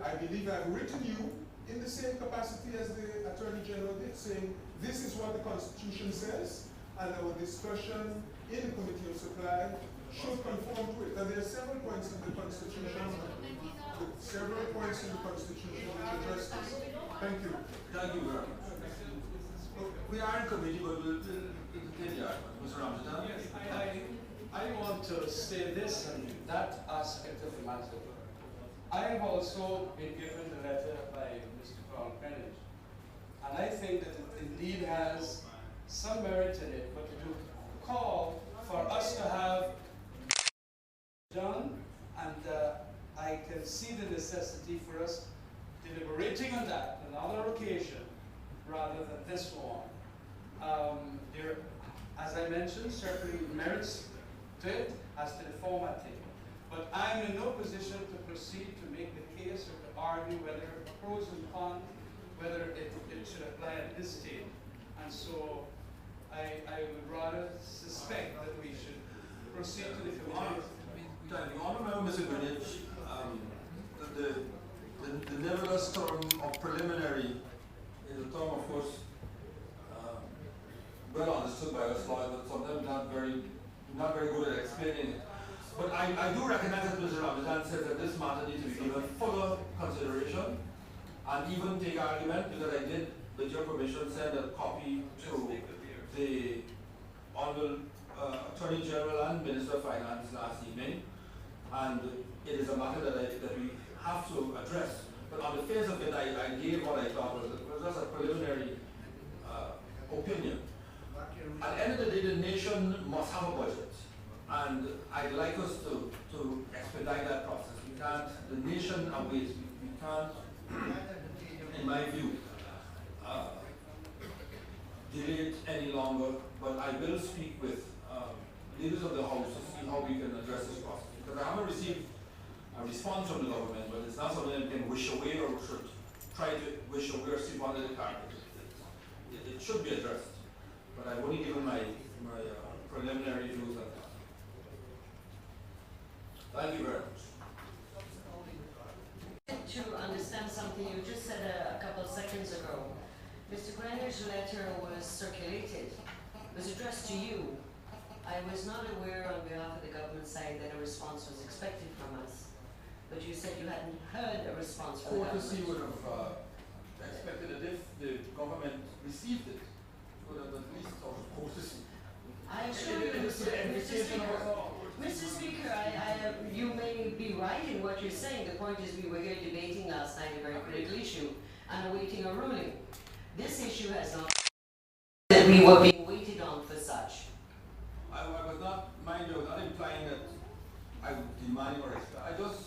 I believe I've written you in the same capacity as the Attorney General did, saying this is what the Constitution says, and our discussion in the Committee of Supply should conform to it. And there are several points in the Constitution, which address this. Thank you. Thank you very much. We are in committee, but we'll continue. Mr. Ramjadan? Yes, I want to say this and that aspect of the matter. I have also been given the letter by Mr. Carl Pennage, and I think that it indeed has some merit in it, but to call for us to have done, and I can see the necessity for us deliberating on that on another occasion rather than this one. There, as I mentioned, certainly merits to it as to the formatting, but I'm in no position to proceed to make the case or to argue whether pros and cons, whether it should apply at this stage. And so I would rather suspect that we should proceed to the committee. Thank you. Honourable Mr. Greenwich, the nebulous term of preliminary is a term, of course, well understood by us lawyers, but sometimes not very good at explaining it. But I do recognize that Mr. Ramjadan says that this matter needs to be given fuller consideration and even take argument, because I did, with your permission, send a copy to the Honourable Attorney General and Minister of Finance last evening, and it is a matter that we have to address. But on the face of it, I gave what I thought was just a preliminary opinion. At the end of the day, the nation must have a budget, and I'd like us to expedite that process. We can't, the nation awaits, we can't, in my view, delay it any longer, but I will speak with leaders of the House to see how we can address this process. Because I haven't received a response from the government, but it's not something that we can wish away or should try to wish away or sweep under the carpet. It should be addressed. But I've only given my my preliminary views on that. Thank you very much. To understand something you just said a couple of seconds ago. Mr. Grenner's letter was circulated, it was addressed to you. I was not aware on behalf of the government side that a response was expected from us, but you said you hadn't heard a response from the Courtesy government. would have expected that if the government received it, would have at least out of courtesy. I assure you, Mr. Speaker, you may be right in what you're saying. The point is we were here debating last night a very critical issue and awaiting a ruling. This issue has not that we were being waited on for such. I was not, mind you, I was not implying that I would demand or expect. I just,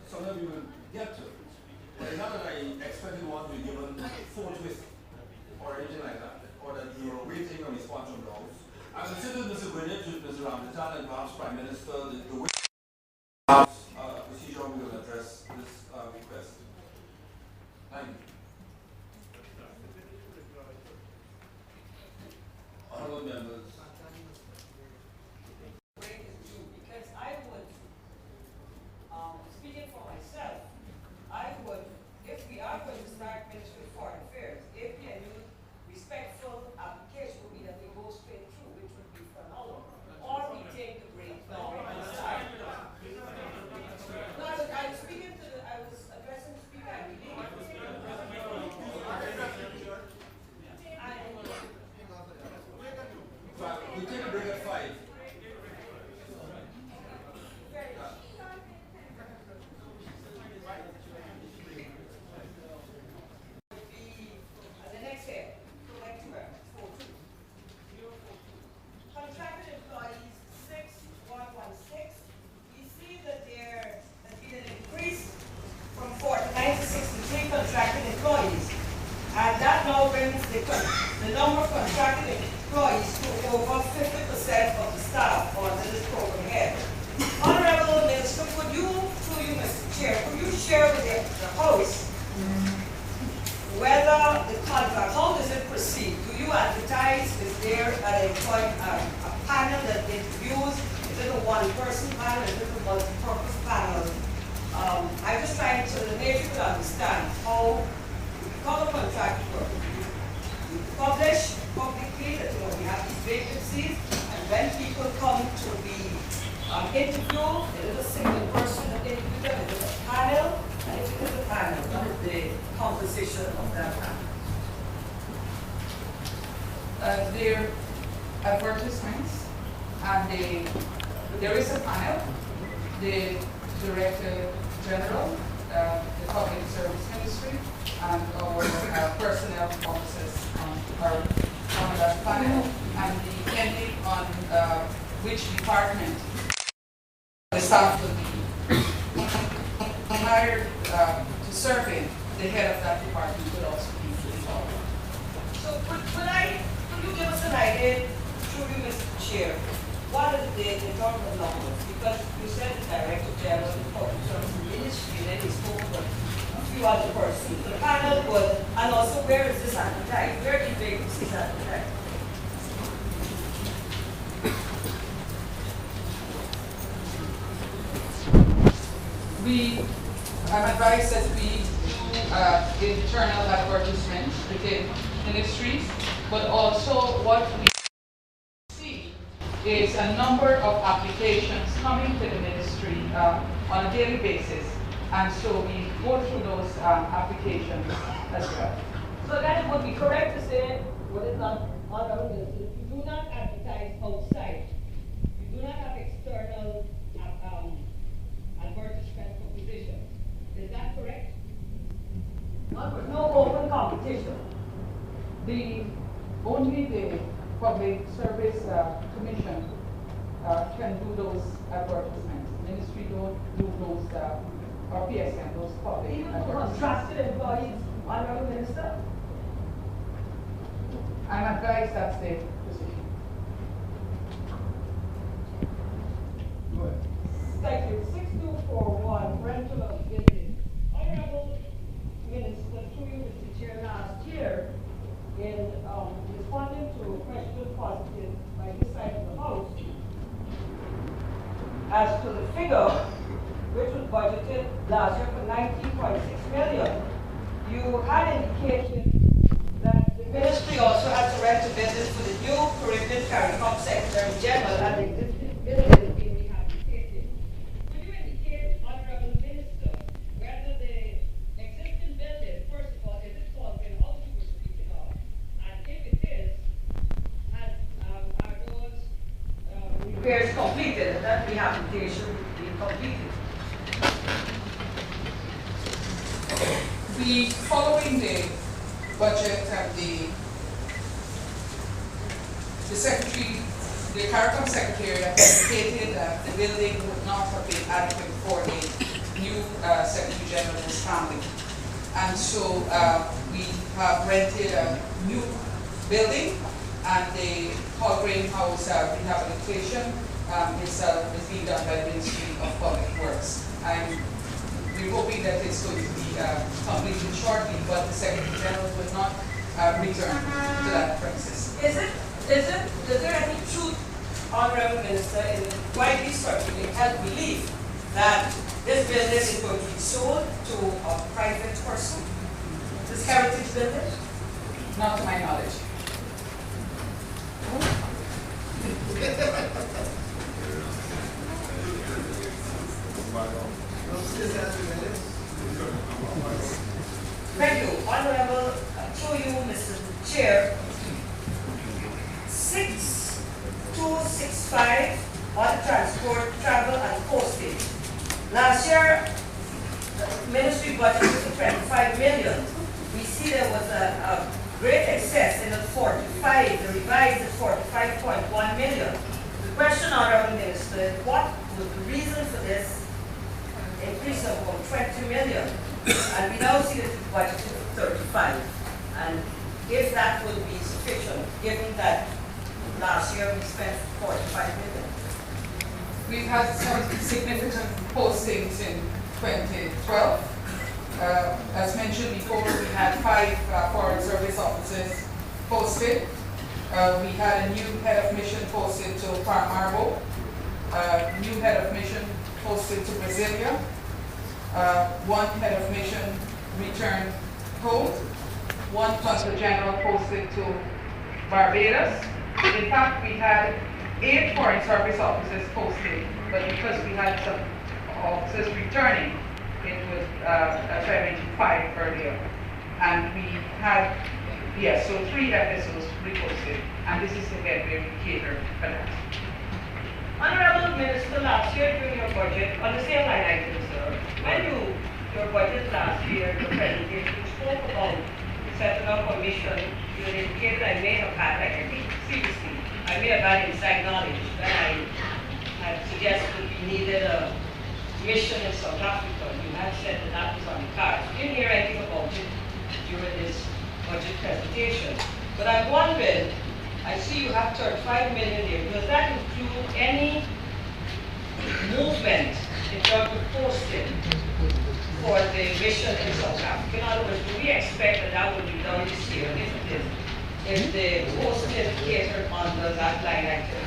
sometimes you will get to it. But it's not that I expected one to be given forthwith or anything like that, or that you were waiting a response from the House. I consider Mr. Greenwich, Mr. Rambutan, and perhaps Prime Minister, the way perhaps procedure we will address this request. Thank you. Honorable members. Because I would, speaking for myself, I would, if we are going to start Ministry of Foreign Affairs, if the new respectful application would be that we go straight through, which would be phenomenal, or we take the break now and start. No, I was speaking to I was addressing the speaker, I believe. We take a break at 5. The next step, contracted employees 6116. We see that there has been an increase from 49 to 63 contracted employees. And that now brings the number of contracted employees to over 50% of the staff under this program here. Honorable Minister, could you, through you, Mr. Chair, could you share with the House whether the contract, how does it proceed? Do you advertise? Is there a panel that interviews? Is it a one-person panel? Is it a multi-purpose panel? I'm just trying to, the nation could understand how you become a contract worker. You publish publicly that we have these vacancies, and when people come to be interviewed, it is a single person that interviews them, it is a panel, and if it is a panel, what is the composition of that panel? Their advertisements, and there is a panel, the Director General, the Public Service Ministry, and our personnel officers are on that panel, and depending on which department the staff will be hired to serve in, the head of that department will also be involved. So could you give us an idea, through you, Mr. Chair, what is the total numbers? Because you said the Director General of the Public Service Ministry, and then you spoke about a few other persons. The panel was, and also where is this advertised? Where is vacancies advertised? I'm advised that we do internal advertisements within ministries, but also what we see is a number of applications coming to the ministry on a daily basis, and so we go through those applications as well. So then it would be correct to say, what is not honorable, if you do not advertise outside, you do not have external advertisement for position. Is that correct? No open competition. Only the Public Service Commission can do those advertisements. Ministry don't do those, or PSM, those public Even for advertisements. contracted employees, honorable minister? I'm advised that's the position. Go ahead. Thank you. 6241, rental of building. Honorable Minister, through you, Mr. Chair, last year, in responding to a question positive budgeted last year for 19.6 million. You had indicated that the ministry also has to rent a building for the new Caribbean CARICOM Secretary General and the existing building being rehabilitated. Could you indicate, Honorable Minister, whether the existing building, first of all, is it Colvin House you were speaking of? And if it is, are those repairs completed, and that rehabilitation being completed? Following the budget and the secretary, the CARICOM secretary indicated that the building would not have been adequate for the new Secretary General's family. And so we have rented a new building, and the Colgrave House rehabilitation is being done by the Ministry of Public Works. We're hoping that it's going to be completed shortly, but the Secretary General will not return to that premises. Is there any truth, Honorable Minister, in the widely circulating held belief that this building is going to be sold to a private person? This heritage building? Not to my knowledge. Thank you, Honorable, through you, Mr. Chair. 6265 on transport, travel, and postage. Last year, the ministry budget was 25 million. We see there was a great excess in the 45, the revised at 45.1 million. The question, Honorable Minister, what was the reason for this increase of about 20 million? And we now see that the budget is 35. And if that will be sufficient, given that last year we spent 45 million. We've had some significant postings in 2012. As mentioned before, we had 5 foreign service officers posted. We had a new head of mission posted to Paramaribo, new head of mission posted to Brasilia, 1 head of mission returned home, 1 consul general posted to Barbados. In fact, we had 8 foreign service officers posted, but because we had some officers returning, it was 75 earlier. And we had, yes, so 3 FSOs reposted, and this is the way we cater for that. Honorable Minister, last year during your budget, on the same line item, sir, when your budget last year, your presentation, you spoke about setting up a mission, you indicated I may have had, I think seriously, I may have had inside knowledge that I had suggested we needed a mission in South Africa. You had said that that was on the cards. We didn't hear anything about it during this budget presentation. But I'm wondering, I see you have 35 million there. Does that include any movement in terms of posting for the mission in South Africa? In other words, do we expect that that will be done this year? If the posting is catered under that line item?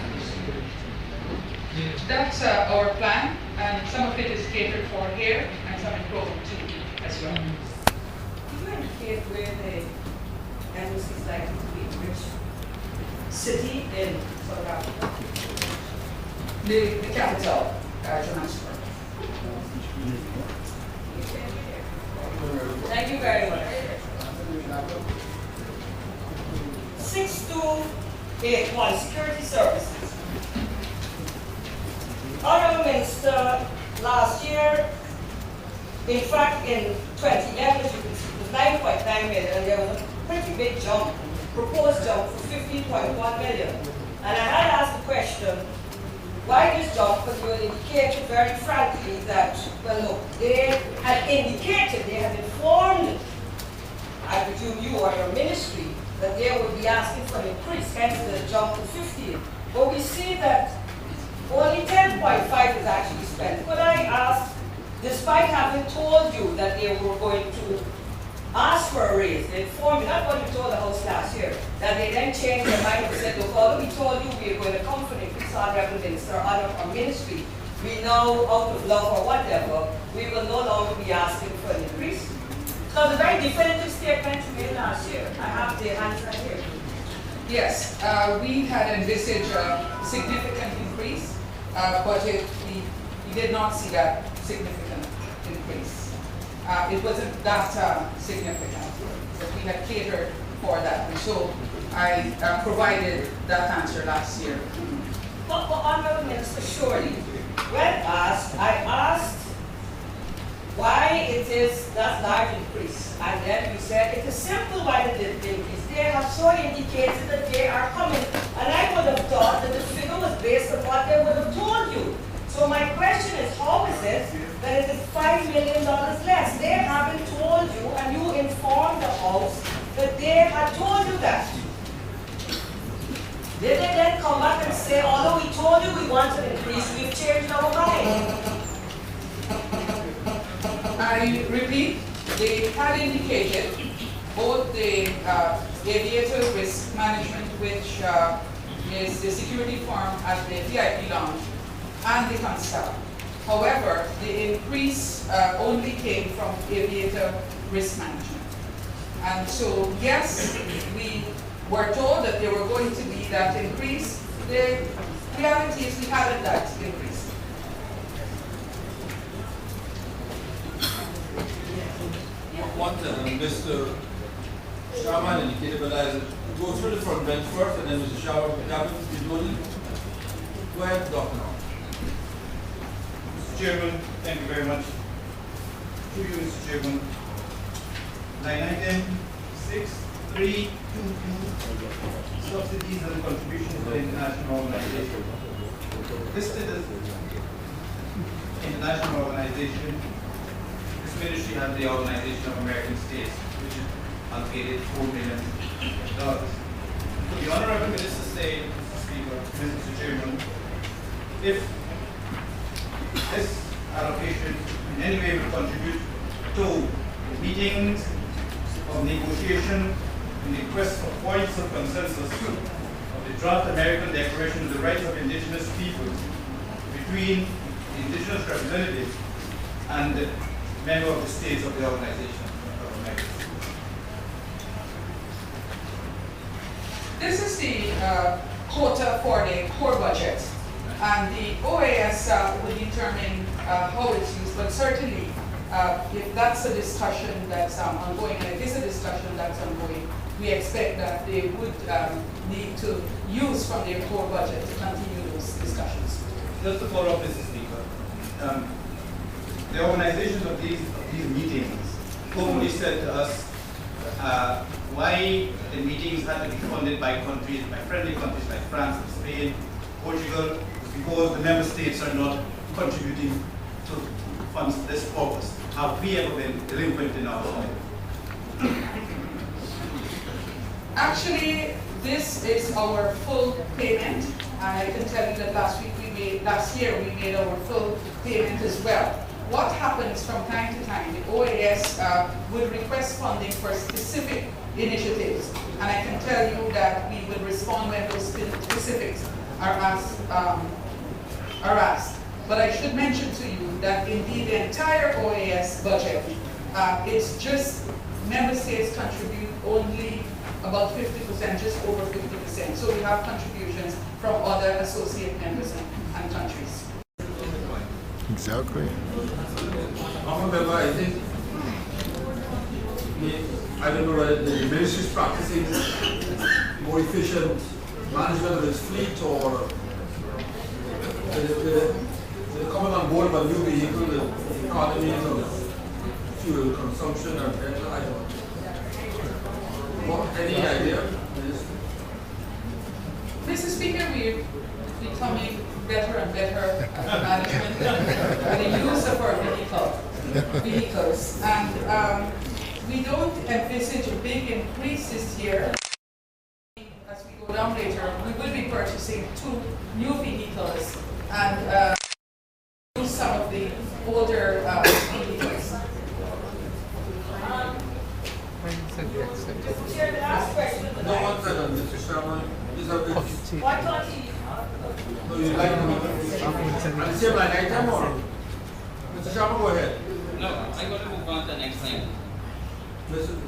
That's our plan, and some of it is catered for here, and some in Program 2 as well. Can you indicate where the embassy is likely to be? Which city in South Africa? The capital, Johannesburg. Thank you very much. 6281, Security Services. Honorable Minister, last year, in fact, in 2011, as you can see, it was 9.9 million, and there was a pretty big jump, proposed jump for 15.1 million. And I had asked the question, why this jump? Because you had indicated very frankly that, well, look, they had indicated, they had informed, I presume you or your ministry, that they would be asking for an increase, hence the jump to 15. But we see that only 10.5 is actually spent. Could I ask, despite having told you that they were going to ask for a raise, they informed me, that's what you told the House last year, that they then changed their mind and said, look, although we told you we are going to come for an increase, Honorable Minister, on our ministry, we now, out of love or whatever, we will no longer be asking for an increase? So the very definitive statement you made last year, I have the answer here. Yes, we had envisaged a significant increase, but we did not see that significant increase. It wasn't that significant, but we had catered for that. And so I provided that answer last year. But Honorable Minister, surely, when asked, I asked why it is that large increase. And then you said it is simple why they did the increase. They have so indicated that they are coming. And I would have thought that the figure was based on what they would have told you. So my question is, how is it that it is $5 million less? They haven't told you, and you informed the House that they had told you that. Did they then come back and say, although we told you we want an increase, we've changed our mind? I repeat, they had indicated both the aviator risk management, which is the security firm at the VIP lounge, and the Constab. However, the increase only came from aviator risk management. And so, yes, we were told that there were going to be that increase. The reality is we haven't that increase. One thing, Mr. Sharman indicated, but I'll go through the front bench first, and then Mr. Sharman, go ahead, Dr. Now. Mr. Chairman, thank you very much. To you, Mr. Chairman. Line item 6322, subsidies and contributions to international organization. Listed as international organization, this ministry has the Organization of American States, which is allocated $4 million. The Honorable Minister said, Mr. Speaker, Mr. Chairman, if this allocation in any way will contribute to meetings of negotiation in the quest for points of consensus of the draft American Declaration of the Rights of Indigenous Peoples between the indigenous representatives and the member of the states of the Organization of America. This is the quota for the core budget, and the OAS will determine how it's used, but certainly if that's a discussion that's ongoing, and it is a discussion that's ongoing, we expect that they would need to use from their core budget to continue those discussions. Just to follow up, Mr. Speaker, the organizations of these meetings formally said to us why the meetings had to be funded by countries, by friendly countries like France, Spain, Portugal, because the member states are not contributing to funds for this purpose. Have we ever been delinquent in our funding? Actually, this is our full payment, and I can tell you that last year we made our full payment as well. What happens from time to time, the OAS would request funding for specific initiatives, and I can tell you that we will respond when those specifics are asked. But I should mention to you that indeed the entire OAS budget, it's just member states contribute only about 50%, just over 50%. So we have contributions from other associate members and countries. Exactly. However, I think, I don't know whether the ministry is practicing more efficient management of its fleet, or they're coming on board with a new vehicle, the economies of fuel consumption, and I don't know. Any idea? Mr. Speaker, we're becoming better and better at management and the use of our vehicles. And we don't envisage a big increase this year. As we go down later, we will be purchasing 2 new vehicles and use some of the older vehicles. Mr. Chair, the last question. No, one second, Mr. Sharman. Why can't he? No, you like the same line item? item or? Mr. Sharma, go ahead. No, I'm going to move on to the next line. Mr.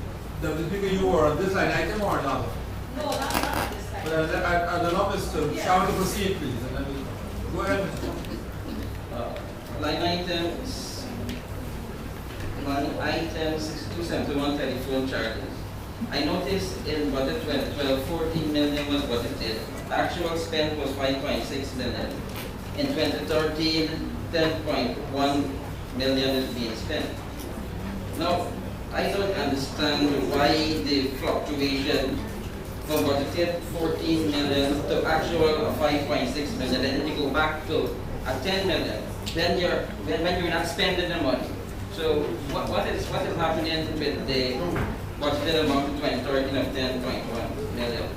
The speaker, you were on this line item or another? No, not this time. But I'd allow Mr. Sharma to proceed, please, and then go ahead, Mr. Sharma. Line items, item 6271 telephone charges. I noticed in budget 2012, 14 million was budgeted. Actual spend was 5.6 million. In 2013, 10.1 million is being spent. Now, I don't understand why the fluctuation from budgeted 14 million to actual 5.6 million, and then you go back to a 10 million. Then when you're not spending the money. So what is happening with the budgeted amount in 2013 of 10.1 million?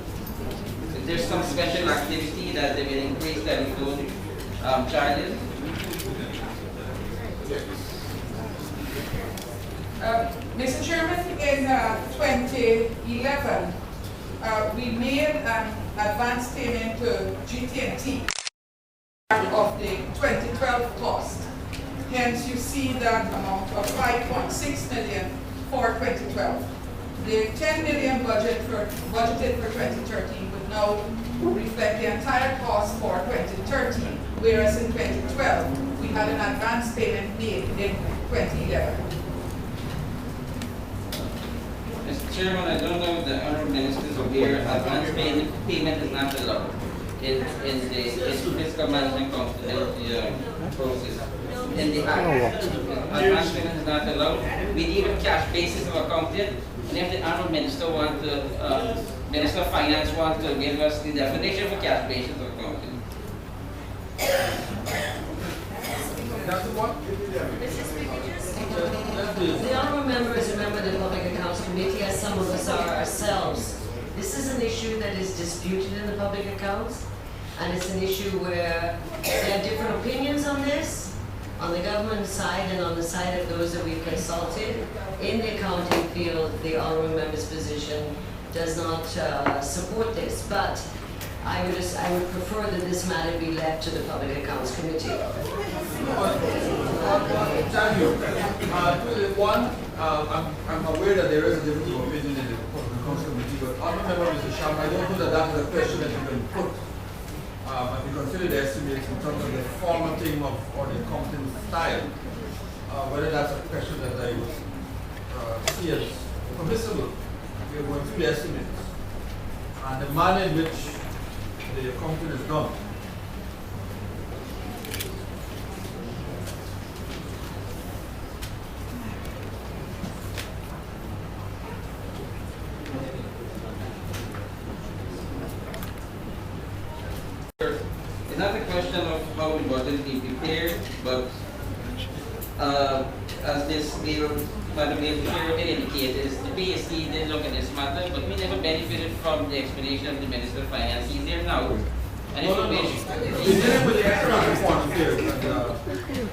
If there's some special activity that they will increase telephone charges. Mr. Chairman, in 2011, we made an advance payment to GT&T of the 2012 cost. Hence, you see that amount of 5.6 million for 2012. The 10 million budgeted for 2013 would now reflect the entire cost for 2013, whereas in 2012, we had an advance payment made in 2011. Mr. Chairman, I don't know if the honorable minister is aware, advance payment is not allowed in the fiscal management accountability process. In the act, advance payment is not allowed. We need a cash basis of accounting, and if the honorable minister Minister of Finance wants to give us the definition for cash basis of accounting. That's the one? Mr. Speaker, the honorable members, remember the Public Accounts Committee, as some of us are ourselves. This is an issue that is disputed in the public accounts, and it's an issue where there are different opinions on this, on the government side and on the side of those that we've consulted. In the accounting field, the honorable member's position does not support this, but I would prefer that this matter be left to the Public Accounts Committee. Thank you. One, I'm aware that there is a difference of opinion in the Public Accounts Committee, but honorable member Mr. Sharma, I don't know that that is a question that you can put and we consider the estimates in terms of the formatting of or the accounting style. Whether that's a question that I would see as permissible. We are going through the estimates and the manner in which the accounting is done. It's not a question of how the budget be prepared, but as this bill, Madam Chair indicated, the PSC did look at this matter, but we never benefited from the explanation of the Minister of Finance. He's there now. And No. We're dealing with the extra report here, and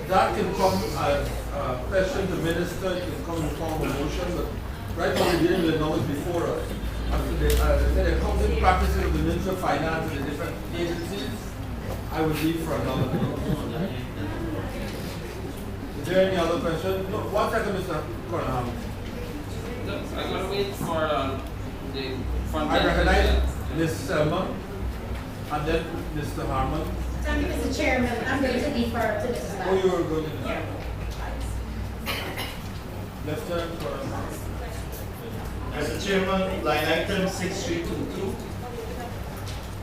that can come as a question the minister, it can come in the form of motion, but right now we're dealing with the knowledge before us. The accounting practices of the Minister of Finance and the different agencies, I would leave for another meeting. Is there any other question? No, 1 second, Mr. Cornham. No, I'm going to wait for the front. I recognize Ms. Selma and then Mr. Harmon. Thank you, Mr. Chairman. I'm going to defer to Mrs. Oh, Lam. you were going to. Yeah. Lieutenant Cornham. Mr. Chairman, line item 6322.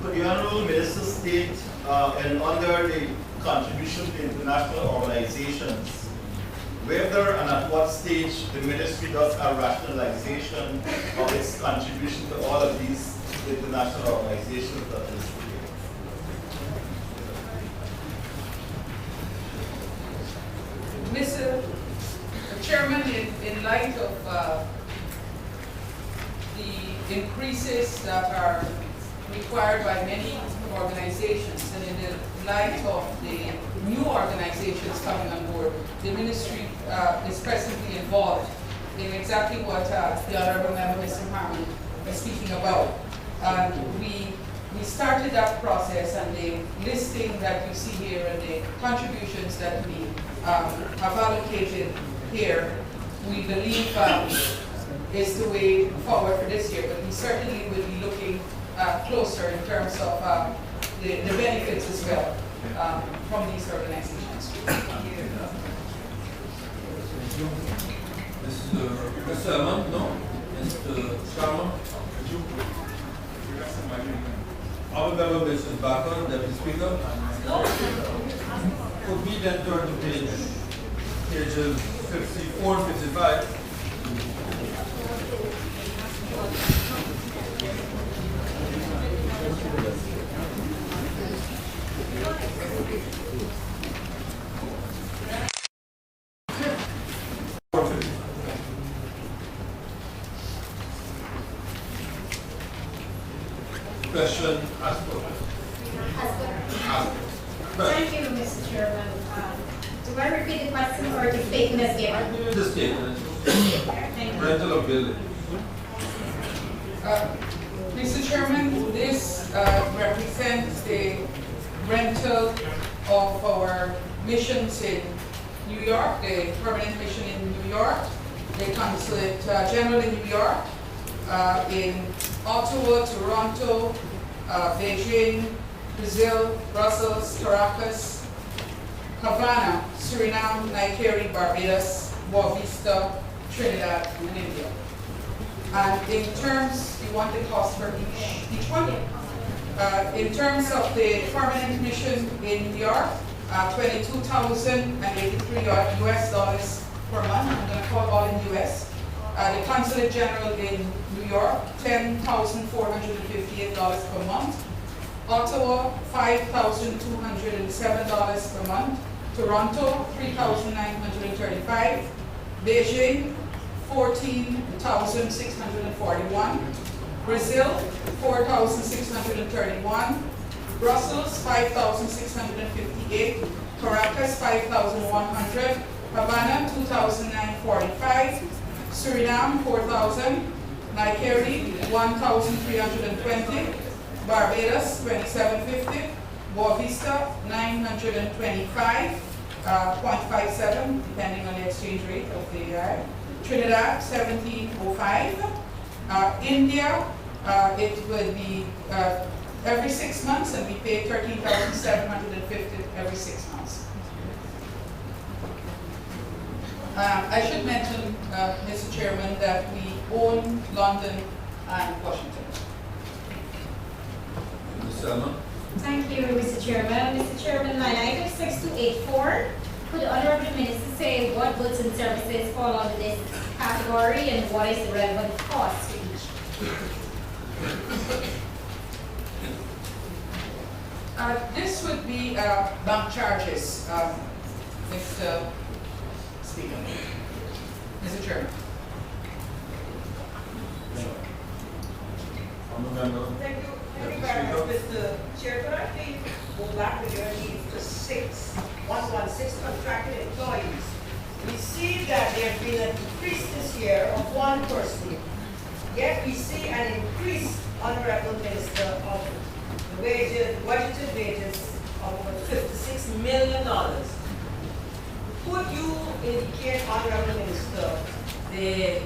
Could the Honorable Minister state, and under the contribution to international organizations, whether and at what stage the Ministry does a rationalization of its contribution to all of these international organizations that is here? Mr. Chairman, in light of the increases that are required by many organizations, and in the light of the new organizations coming on board, the ministry is presently involved in exactly what the Honorable Member Mr. Harmon was speaking about. We we started that process, and the listing that you see here and the contributions that we have allocated here, we believe is the way forward for this year. But we certainly will be looking closer in terms of the benefits as well from these organizations. Mr. Salman, no? Mr. Sharma? Our member, Mrs. Bakker, Deputy Speaker. Could we then turn to pages 54 and 55? Question asked. Thank you, Mr. Chairman. Do I repeat the question or the statement is given? The statement. Thank you. Rental of building. Mr. Chairman, this represents the rental of our missions in New York, the permanent mission in New York, the Consulate General in New York, in Ottawa, Toronto, Beijing, Brazil, Brussels, Caracas, Havana, Suriname, Nigeria, Barbados, Boa Vista, Trinidad, and India. And in terms, you want the cost for each one? In terms of the permanent mission in New York, $22,083 US dollars per month. I'm going to call all in US. The Consulate General in New York, $10,458 per month. Ottawa, $5,207 per month. Toronto, $3,935. Beijing, $14,641. Brazil, $4,631. Brussels, $5,658. Caracas, $5,100. Havana, $2,945. Suriname, $4,000. Nigeria, $1,320. Barbados, $2,750. Boa Vista, $925.57, depending on the exchange rate of the Trinidad, $1,705. India, it will be every 6 months, and we pay $13,750 every 6 months. I should mention, Mr. Chairman, that we own London and Washington. Ms. Salman? Thank you, Mr. Chairman. Mr. Chairman, line item 6284. Could the Honorable Minister say what goods and services fall under this category and what is the relevant cost to each? This would be bank charges, Mr. Speaker. Mr. Chairman. Thank you very much, Mr. Chair. Could I please go back with your needs to 116 contracted employees? We see that there has been an increase this year of one person, yet we see an increase, Honorable Minister, of the wages, budgeted wages of over $56 million. Could you indicate, Honorable Minister, the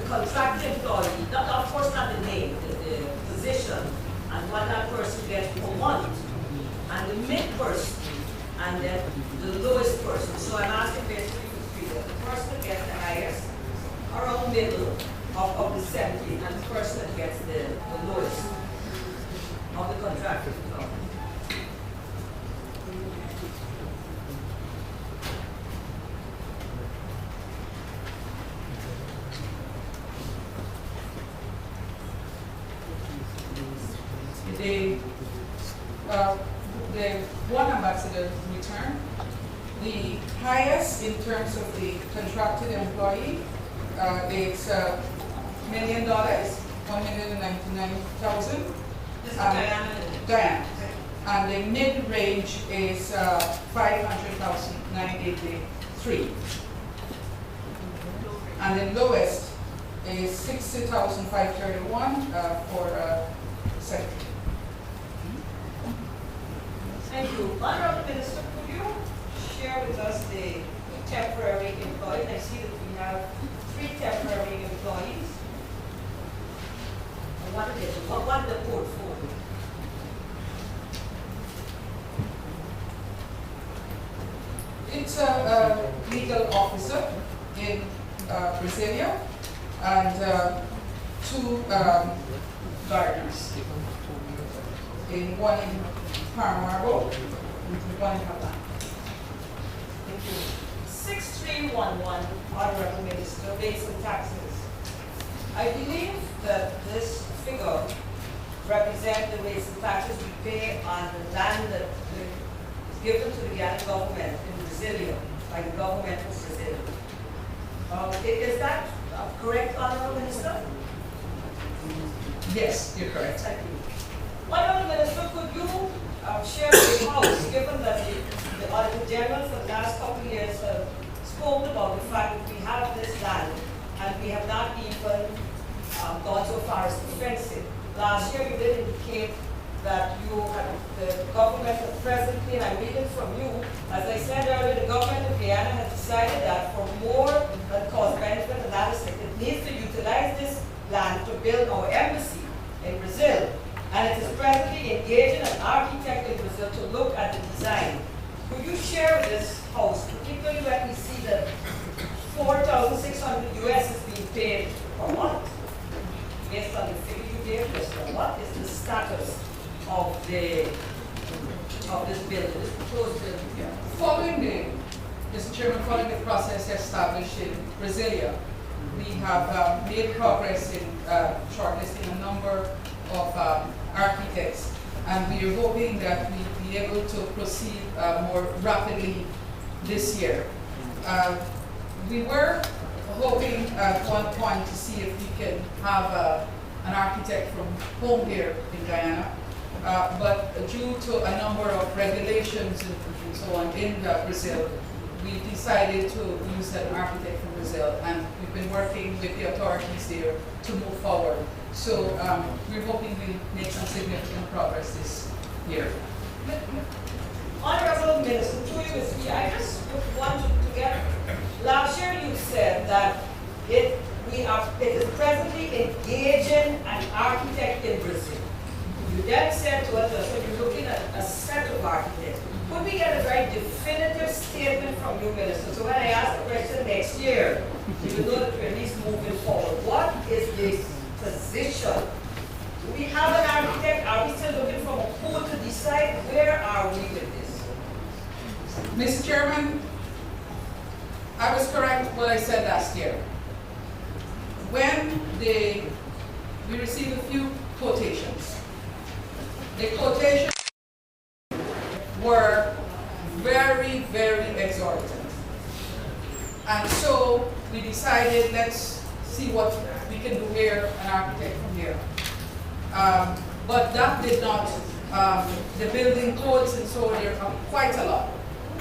contracted employee, of course not the name, the position, and what that person gets per month, and the mid person, and then the lowest person. So I'm asking basically for three. The person that gets the highest, around middle of the 70, and the person that gets the lowest of the contracted employee. The one ambassador return, the highest in terms of the contracted employee, it's $1 million, $1,099,000. Diana. And the mid-range is $500,983. And the lowest is $60,531 for secretary. Thank you. Honorable Minister, could you share with us the temporary employees? I see that we have 3 temporary employees. And what are they? What the portfolio? It's a legal officer in Brasilia and 2 gardeners. One in Paramaribo and one in Havana. Thank you. 6311, Honorable Minister, rates and taxes. I believe that this figure represents the rates and taxes we pay on the land that is given to the Guyana government in Brasilia by the government of Brazil. Is that correct, Honorable Minister? Yes, you're correct. Thank you. Honorable Minister, could you share with the House, given that the Auditor General for the last couple of years have spoken about the fact that we have this land and we have not even gone so far as to fence it. Last year you did indicate that you had, the government presently, and I'm reading from you, as I said earlier, the government of Guyana has decided that for more than cost-benefit analysis, it needs to utilize this land to build our embassy in Brazil. And it is presently engaging an architect in Brazil to look at the design. Could you share with this House, particularly when we see that $4,600 US is being paid per month, based on the figure you gave us, what is the status of this building, this proposed building? Yeah. Following Mr. Chairman, following the process established in Brasilia, we have made progress in shortlisting a number of architects, and we are hoping that we'll be able to proceed more rapidly this year. We were hoping at one point to see if we can have an architect from home here in Guyana, but due to a number of regulations and so on in Brazil, we decided to use an architect from Brazil, and we've been working with the authorities there to move forward. So we're hoping we'll make some significant progress this year. Honorable Minister, through you, I just want to get, last year you said that it is presently engaging an architect in Brazil. You then said to us that you're looking at a set of architects. Could we get a very definitive statement from you, Minister? So when I ask the question next year, you will know that we're at least moving forward. What is the position? Do we have an architect? Are we still looking for a pool to decide? Where are we with this? Mr. Chairman, I was correct what I said last year. When we received a few quotations, the quotations were very, very exorbitant. And so we decided, let's see what we can do here, an architect from here. But that did not, the building codes and so on, there are quite a lot.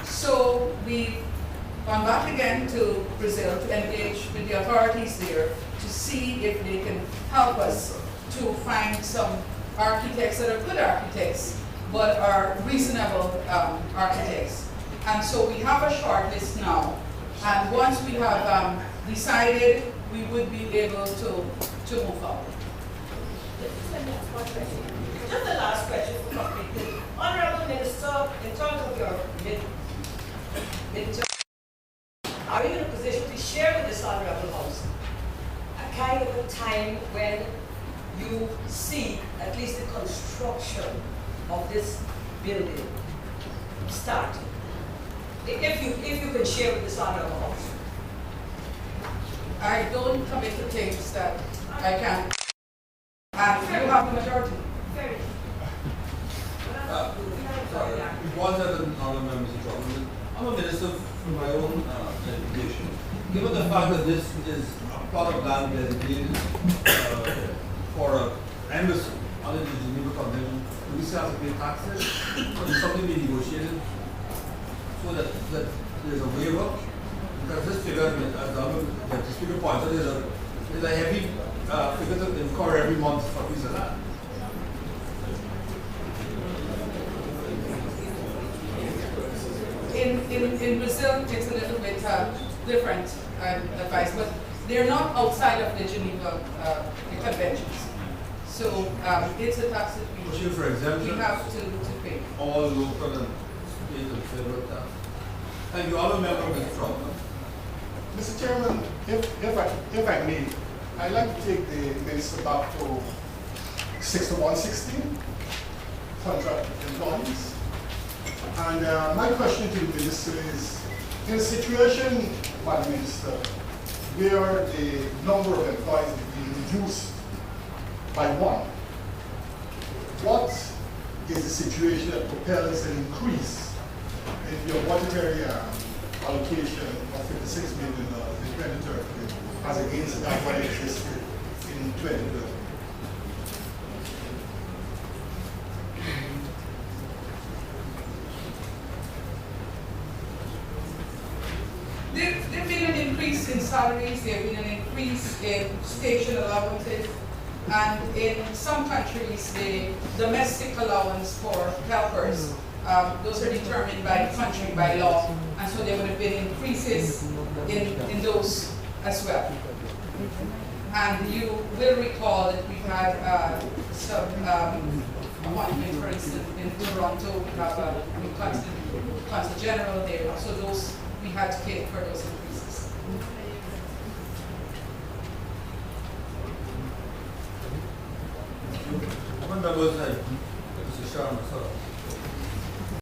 So we gone back again to Brazil to engage with the authorities there to see if they can help us to find some architects that are good architects, but are reasonable architects. And so we have a short list now. And once we have decided, we would be able to move forward. Just the last question for complete. Honorable Minister, in terms of your midterm, are you in a position to share with this Honorable House a kind of a time when you see at least the construction of this building starting? If you could share with this Honorable House. I don't commit to things that I can't. And you have the majority. Before that, Honourable Members of Parliament, I'm a minister for my own education. Given the fact that this is a plot of land dedicated for an embassy under the Geneva Convention, do we still have to pay taxes? Or is something be negotiated so that there's a waiver? Because this figure, as the speaker points out, is a heavy figure to incur every month for a piece of land. in Brazil, it's a little bit different advice, but they're not outside of the Geneva conventions. So it's a tax that Pushing for exemption. we have to pay. All local and state and federal tax. And you all remember Mr. Trump. Mr. Chairman, if I may, I'd like to take the minister back to 6116, contract employees. And my question to the minister is, in a situation, Madam Minister, where the number of employees is being reduced by one, what is the situation that propels an increase in your budgetary allocation of $56 million in 2030 as against that what existed in 2012? There've been an increase in salaries, there've been an increase in station allowances, and in some countries, the domestic allowance for helpers, those are determined by the country by law, and so there would have been increases in those as well. And you will recall that we had some appointment, for instance, in Toronto, we have a consul general there, so those we had to pay for those increases. One members, I